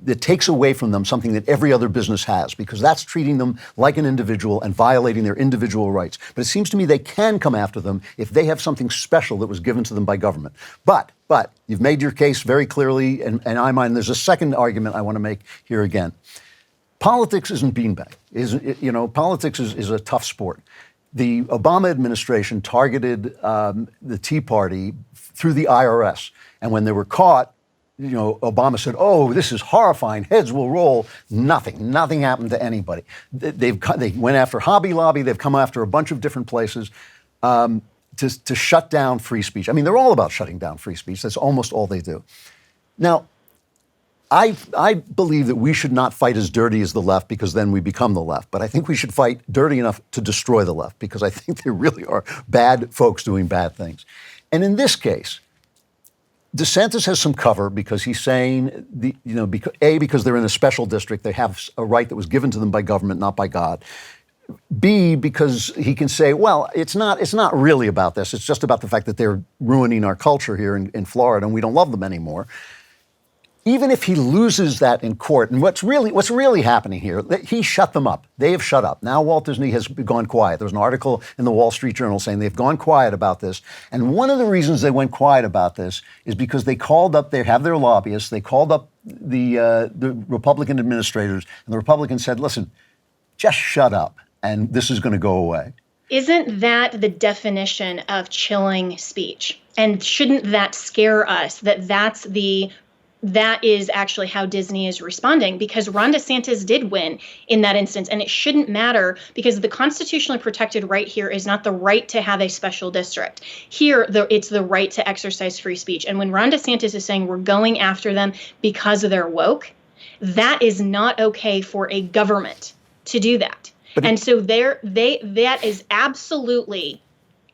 that takes away from them something that every other business has, because that's treating them like an individual and violating their individual rights. But it seems to me they can come after them if they have something special that was given to them by government. But you've made your case very clearly, and I mind there's a second argument I want to make here again. Politics isn't beanbag. Politics is a tough sport. The Obama administration targeted the Tea Party through the IRS, and when they were caught, Obama said, "Oh, this is horrifying. Heads will roll." Nothing happened to anybody. They went after Hobby Lobby. They've come after a bunch of different places to shut down free speech. I mean, they're all about shutting down free speech. That's almost all they do. Now, I believe that we should not fight as dirty as the left, because then we become the left. But I think we should fight dirty enough to destroy the left, because I think they really are bad folks doing bad things. And in this case, DeSantis has some cover because he's saying, because they're in a special district, they have a right that was given to them by government, not by God. B, because he can say, well, it's not really about this. It's just about the fact that they're ruining our culture here in Florida, and we don't love them anymore. Even if he loses that in court, and what's really happening here, he shut them up. They have shut up. Now Walt Disney has gone quiet. There was an article in the Wall Street Journal saying they've gone quiet about this. And one of the reasons they went quiet about this is because they have their lobbyists, they called up the Republican administrators, and the Republicans said, listen, just shut up, and this is going to go away.
Isn't that the definition of chilling speech? And shouldn't that scare us that is actually how Disney is responding? Because Ron DeSantis did win in that instance, and it shouldn't matter, because the constitutionally protected right here is not the right to have a special district. Here, it's the right to exercise free speech. And when Ron DeSantis is saying we're going after them because they're woke, that is not okay for a government to do that. And so that is absolutely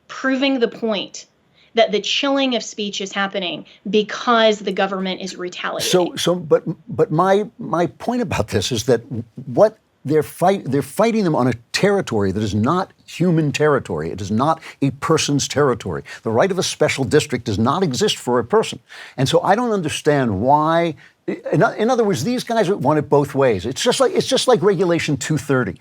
proving the point that the chilling of speech is happening because the government is retaliating.
But my point about this is that what they're fighting them on a territory that is not human territory. It is not a person's territory. The right of a special district does not exist for a person. And so I don't understand why. In other words, these guys want it both ways. It's just like Regulation 230.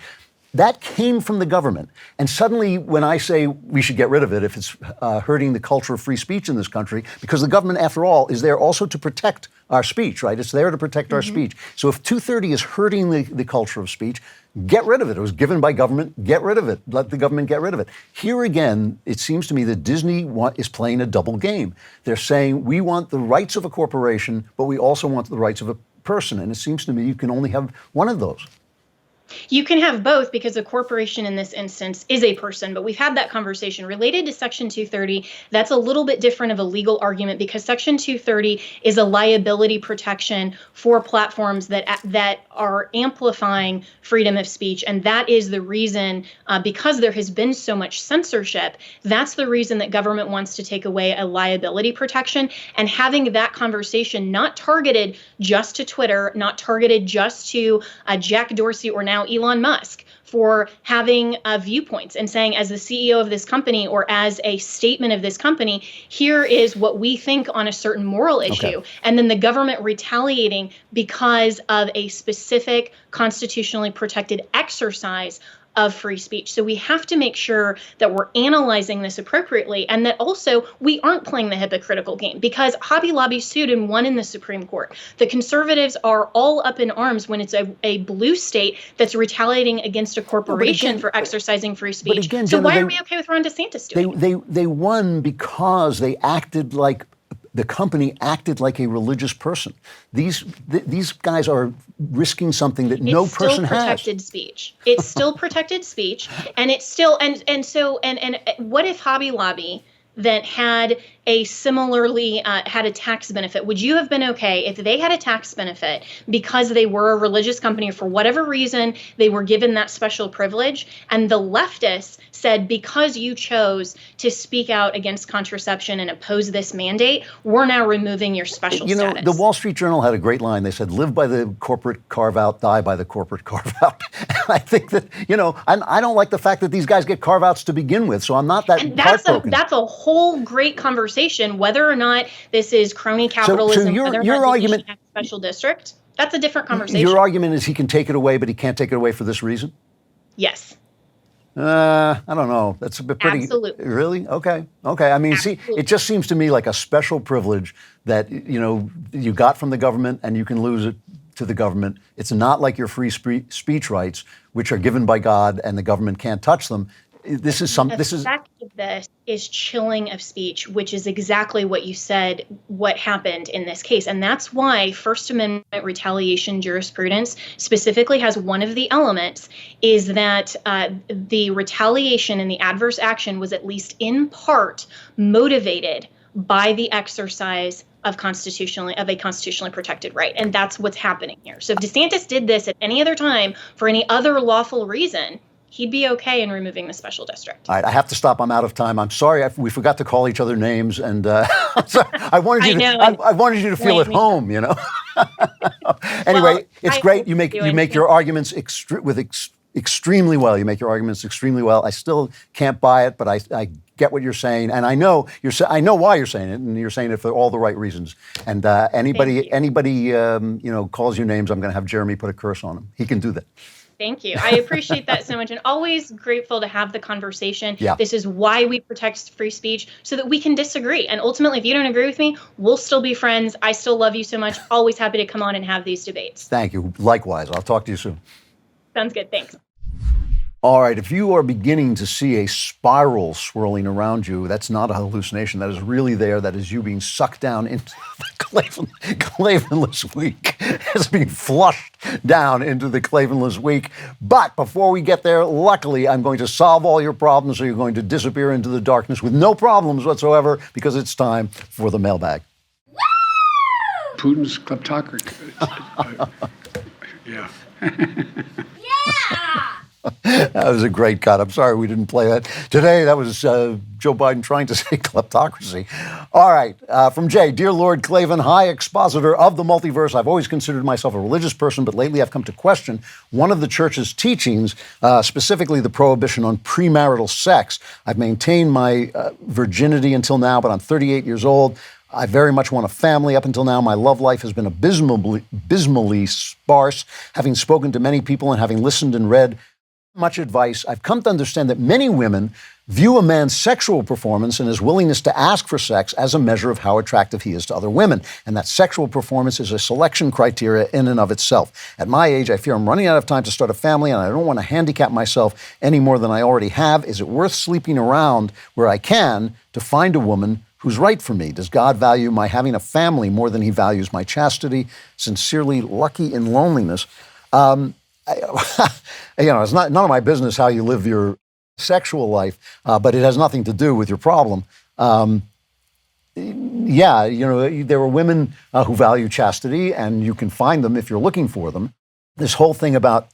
That came from the government. And suddenly, when I say we should get rid of it if it's hurting the culture of free speech in this country, because the government, after all, is there also to protect our speech, right? It's there to protect our speech. So if 230 is hurting the culture of speech, get rid of it. It was given by government. Get rid of it. Let the government get rid of it. Here again, it seems to me that Disney is playing a double game. They're saying we want the rights of a corporation, but we also want the rights of a person. And it seems to me you can only have one of those.
You can have both because a corporation in this instance is a person, but we've had that conversation related to Section 230. That's a little bit different of a legal argument because Section 230 is a liability protection for platforms that are amplifying freedom of speech. And that is the reason, because there has been so much censorship, that's the reason that government wants to take away a liability protection. And having that conversation not targeted just to Twitter, not targeted just to Jack Dorsey or now Elon Musk for having viewpoints and saying, as the CEO of this company or as a statement of this company, here is what we think on a certain moral issue. Okay. And then the government retaliating because of a specific constitutionally protected exercise of free speech. So we have to make sure that we're analyzing this appropriately and that also we aren't playing the hypocritical game because Hobby Lobby sued and won in the Supreme Court. The conservatives are all up in arms when it's a blue state that's retaliating against a corporation for exercising free speech. But again, so Jenna, why are we okay with Ron DeSantis doing it?
They won because they acted like the company acted like a religious person. These guys are risking something that no person has. It's still protected speech. It's still protected speech, and it's still and so what if Hobby Lobby that had a similarly had a tax benefit? Would you have been okay if they had a tax benefit because they were a religious company or for whatever reason they were given that special privilege and the leftists said, because you chose to speak out against contraception and oppose this mandate, we're now removing your special status? The Wall Street Journal had a great line. They said, live by the corporate carve-out, die by the corporate carve-out. I think that, I don't like the fact that these guys get carve-outs to begin with, so I'm not that heartbroken.
That's a whole great conversation, whether or not this is crony capitalism, whether or not you should have a special district. That's a different conversation.
Your argument is he can take it away, but he can't take it away for this reason?
Yes.
I don't know. That's a bit pretty.
Absolutely.
Really? Okay. I mean, see, it just seems to me like a special privilege that, you got from the government and you can lose it to the government. It's not like your free speech rights, which are given by God and the government can't touch them. The effect
of this is chilling of speech, which is exactly what you said, what happened in this case. And that's why First Amendment retaliation jurisprudence specifically has one of the elements is that the retaliation and the adverse action was at least in part motivated by the exercise of a constitutionally protected right. And that's what's happening here. So if DeSantis did this at any other time for any other lawful reason, he'd be okay in removing the special district.
All right, I have to stop. I'm out of time. I'm sorry we forgot to call each other names, and I wanted you to feel at home. Anyway, it's great. You make your arguments extremely well. You make your arguments extremely well. I still can't buy it, but I get what you're saying, and I know why you're saying it, and you're saying it for all the right reasons. And anybody calls you names, I'm going to have Jeremy put a curse on him. He can do that.
Thank you. I appreciate that so much and always grateful to have the conversation.
Yeah.
This is why we protect free speech so that we can disagree. And ultimately, if you don't agree with me, we'll still be friends. I still love you so much. Always happy to come on and have these debates.
Thank you. Likewise. I'll talk to you soon.
Sounds good. Thanks.
All right, if you are beginning to see a spiral swirling around you, that's not a hallucination. That is really there. That is you being sucked down into the Klavanless week. It's being flushed down into the Klavanless week. But before we get there, luckily, I'm going to solve all your problems, so you're going to disappear into the darkness with no problems whatsoever, because it's time for the mailbag.
Putin's kleptocracy. Yeah.
That was a great cut. I'm sorry we didn't play that today. That was Joe Biden trying to say kleptocracy. All right. From Jay, dear Lord Klavan, high expositor of the multiverse. I've always considered myself a religious person, but lately I've come to question one of the church's teachings, specifically the prohibition on premarital sex. I've maintained my virginity until now, but I'm 38 years old. I very much want a family. Up until now, my love life has been abysmally sparse. Having spoken to many people and having listened and read much advice, I've come to understand that many women view a man's sexual performance and his willingness to ask for sex as a measure of how attractive he is to other women, and that sexual performance is a selection criteria in and of itself. At my age, I fear I'm running out of time to start a family, and I don't want to handicap myself any more than I already have. Is it worth sleeping around where I can to find a woman who's right for me? Does God value my having a family more than he values my chastity? Sincerely, Lucky in Loneliness. it's none of my business how you live your sexual life, but it has nothing to do with your problem. There are women who value chastity, and you can find them if you're looking for them. This whole thing about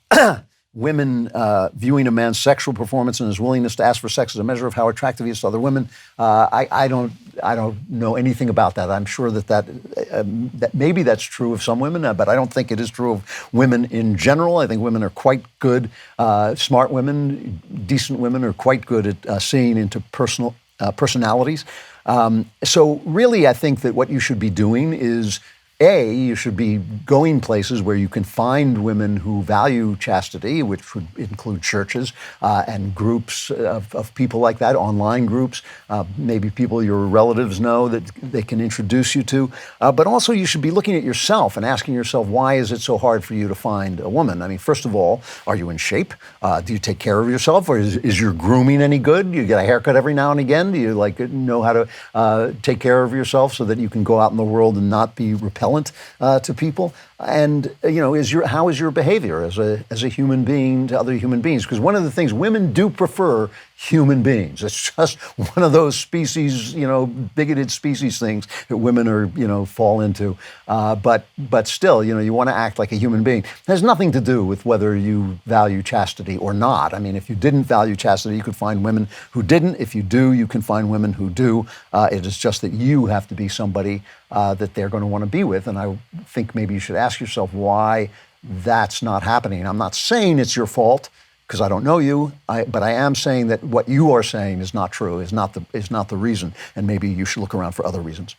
women viewing a man's sexual performance and his willingness to ask for sex as a measure of how attractive he is to other women, I don't know anything about that. I'm sure that maybe that's true of some women, but I don't think it is true of women in general. I think women are quite good, smart women, decent women are quite good at seeing into personalities. So really, I think that what you should be doing is, you should be going places where you can find women who value chastity, which would include churches and groups of people like that, online groups, maybe people your relatives know that they can introduce you to. But also you should be looking at yourself and asking yourself, why is it so hard for you to find a woman? I mean, first of all, are you in shape? Do you take care of yourself? Or is your grooming any good? Do you get a haircut every now and again? Do you know how to take care of yourself so that you can go out in the world and not be repellent to people? And how is your behavior as a human being to other human beings? Because one of the things, women do prefer human beings. It's just one of those species, bigoted species things that women are, fall into. But still, you want to act like a human being. It has nothing to do with whether you value chastity or not. I mean, if you didn't value chastity, you could find women who didn't. If you do, you can find women who do. It is just that you have to be somebody that they're going to want to be with. And I think maybe you should ask yourself why that's not happening. I'm not saying it's your fault, because I don't know you, but I am saying that what you are saying is not true, is not the reason, and maybe you should look around for other reasons.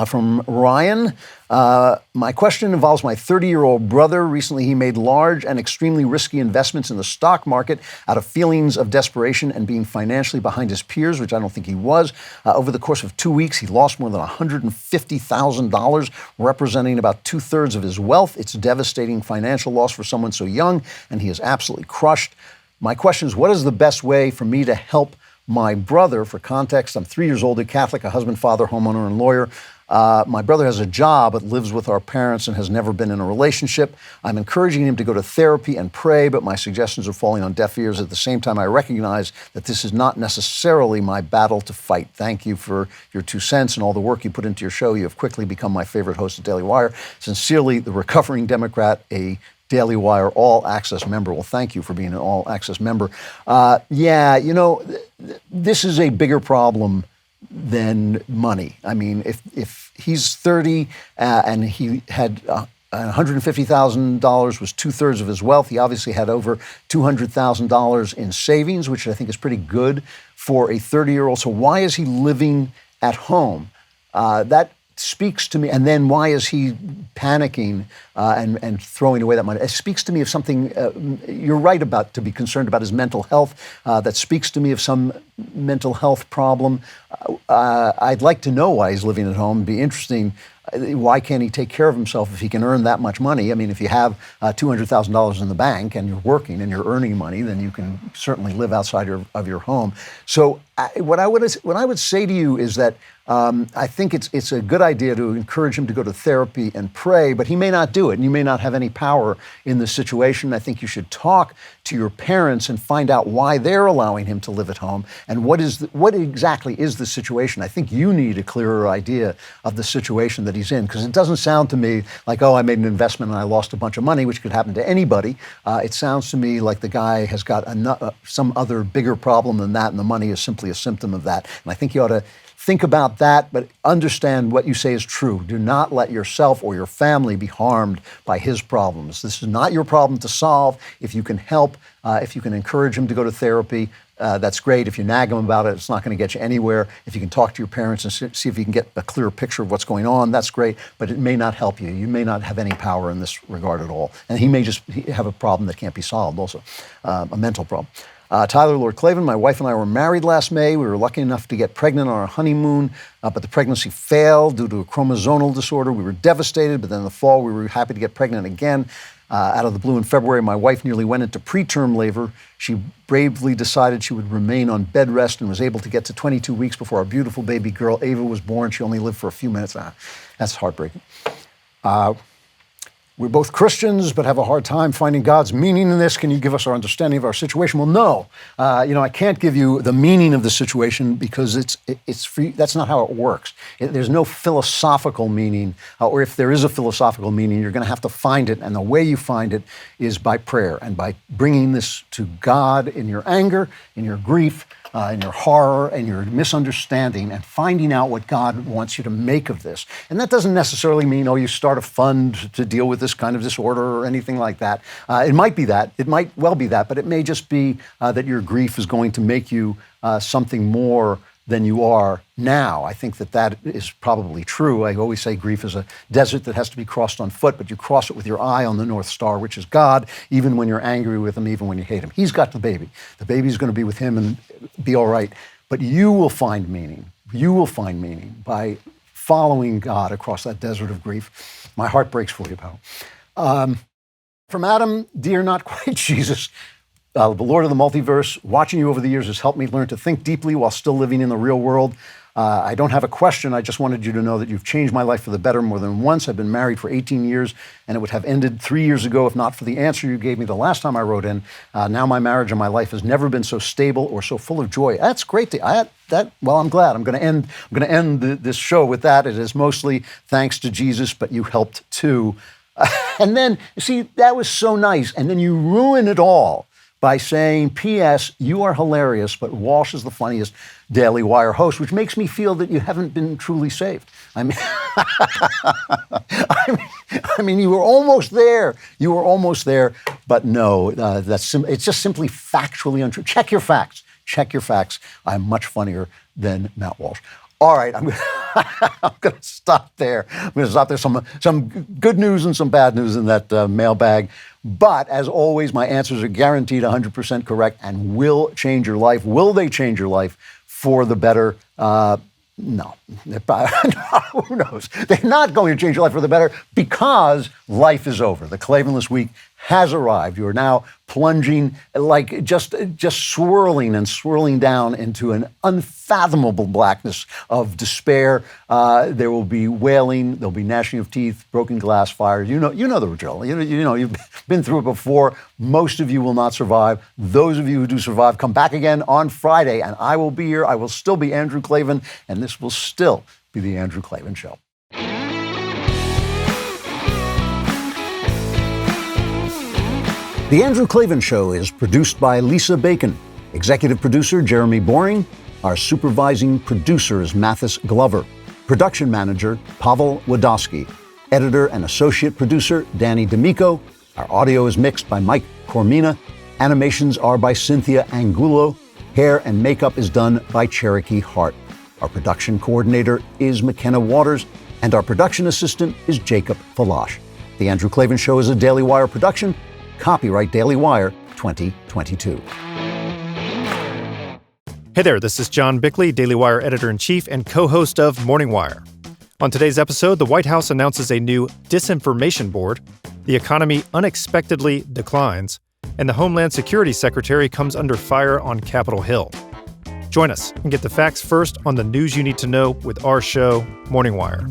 From Ryan, my question involves my 30-year-old brother. Recently, he made large and extremely risky investments in the stock market out of feelings of desperation and being financially behind his peers, which I don't think he was. Over the course of 2 weeks, he lost more than $150,000, representing about 2/3 of his wealth. It's a devastating financial loss for someone so young, and he is absolutely crushed. My question is, what is the best way for me to help my brother? For context, I'm 3 years older, Catholic, a husband, father, homeowner, and lawyer. My brother has a job but lives with our parents and has never been in a relationship. I'm encouraging him to go to therapy and pray, but my suggestions are falling on deaf ears. At the same time, I recognize that this is not necessarily my battle to fight. Thank you for your 2 cents and all the work you put into your show. You have quickly become my favorite host at Daily Wire. Sincerely, the recovering Democrat, a Daily Wire All Access member. Well, thank you for being an All Access member. This is a bigger problem than money. I mean, if he's 30 and he had $150,000 was 2/3 of his wealth, he obviously had over $200,000 in savings, which I think is pretty good for a 30-year-old. So why is he living at home? That speaks to me. And then why is he panicking and throwing away that money? It speaks to me of something you're right about, to be concerned about his mental health. That speaks to me of some mental health problem. I'd like to know why he's living at home. It'd be interesting. Why can't he take care of himself if he can earn that much money? I mean, if you have $200,000 in the bank and you're working and you're earning money, then you can certainly live outside of your home. So what I would say to you is that I think it's a good idea to encourage him to go to therapy and pray, but he may not do it, and you may not have any power in the situation. I think you should talk to your parents and find out why they're allowing him to live at home and what exactly is the situation. I think you need a clearer idea of the situation that he's in, because it doesn't sound to me like, I made an investment and I lost a bunch of money, which could happen to anybody. It sounds to me like the guy has got some other bigger problem than that, and the money is simply a symptom of that. And I think you ought to think about that, but understand what you say is true. Do not let yourself or your family be harmed by his problems. This is not your problem to solve. If you can help, if you can encourage him to go to therapy, that's great. If you nag him about it, it's not going to get you anywhere. If you can talk to your parents and see if you can get a clear picture of what's going on, that's great, but it may not help you. You may not have any power in this regard at all. And he may just have a problem that can't be solved also, a mental problem. Tyler, Lord Klavan, my wife and I were married last May. We were lucky enough to get pregnant on our honeymoon, but the pregnancy failed due to a chromosomal disorder. We were devastated, but then in the fall we were happy to get pregnant again. Out of the blue in February, my wife nearly went into preterm labor. She bravely decided she would remain on bed rest and was able to get to 22 weeks before our beautiful baby girl, Ava, was born. She only lived for a few minutes. That's heartbreaking. we're both Christians, but have a hard time finding God's meaning in this. Can you give us our understanding of our situation? Well, no. I can't give you the meaning of the situation because it's free. That's not how it works. There's no philosophical meaning, or if there is a philosophical meaning, you're going to have to find it. And the way you find it is by prayer and by bringing this to God in your anger, in your grief, in your horror and your misunderstanding, and finding out what God wants you to make of this. And that doesn't necessarily mean, you start a fund to deal with this kind of disorder or anything like that. It might be that. It might well be that, but it may just be that your grief is going to make you something more than you are now. I think that is probably true. I always say grief is a desert that has to be crossed on foot, but you cross it with your eye on the North Star, which is God, even when you're angry with him, even when you hate him. He's got the baby. The baby's going to be with him and be all right. But you will find meaning. You will find meaning by following God across that desert of grief. My heart breaks for you, pal. From Adam, dear not quite Jesus, the Lord of the multiverse, watching you over the years has helped me learn to think deeply while still living in the real world. I don't have a question. I just wanted you to know that you've changed my life for the better more than once. I've been married for 18 years, and it would have ended 3 years ago if not for the answer you gave me the last time I wrote in. Now my marriage and my life has never been so stable or so full of joy. That's great. Well, I'm glad. I'm going to end this show with that. It is mostly thanks to Jesus, but you helped too. And then, see, that was so nice. And then you ruin it all by saying, P.S., you are hilarious, but Walsh is the funniest Daily Wire host, which makes me feel that you haven't been truly saved. I mean, you were almost there. You were almost there, but no, it's just simply factually untrue. Check your facts. Check your facts. I'm much funnier than Matt Walsh. All right, I'm going to stop there. I'm going to stop there. Some good news and some bad news in that mailbag. But as always, my answers are guaranteed 100% correct and will change your life. Will they change your life for the better? No. Who knows? They're not going to change your life for the better because life is over. The Klavanless Week has arrived. You are now plunging, like just swirling and swirling down into an unfathomable blackness of despair. There will be wailing. There'll be gnashing of teeth, broken glass, fires. You know the drill. You know you've been through it before. Most of you will not survive. Those of you who do survive, come back again on Friday, and I will be here. I will still be Andrew Klavan, and this will still be the Andrew Klavan Show. The Andrew Klavan Show is produced by Lisa Bacon, executive producer Jeremy Boring, our supervising producer is Mathis Glover, production manager Pavel Wadowski, editor and associate producer Danny D'Amico. Our audio is mixed by Mike Cormina. Animations are by Cynthia Angulo. Hair and makeup is done by Cherokee Hart. Our production coordinator is McKenna Waters, and our production assistant is Jacob Falash. The Andrew Klavan Show is a Daily Wire production. Copyright Daily Wire 2022.
Hey there, this is John Bickley, Daily Wire editor-in-chief and co-host of Morning Wire. On today's episode, the White House announces a new disinformation board, the economy unexpectedly declines, and the Homeland Security Secretary comes under fire on Capitol Hill. Join us and get the facts first on the news you need to know with our show, Morning Wire.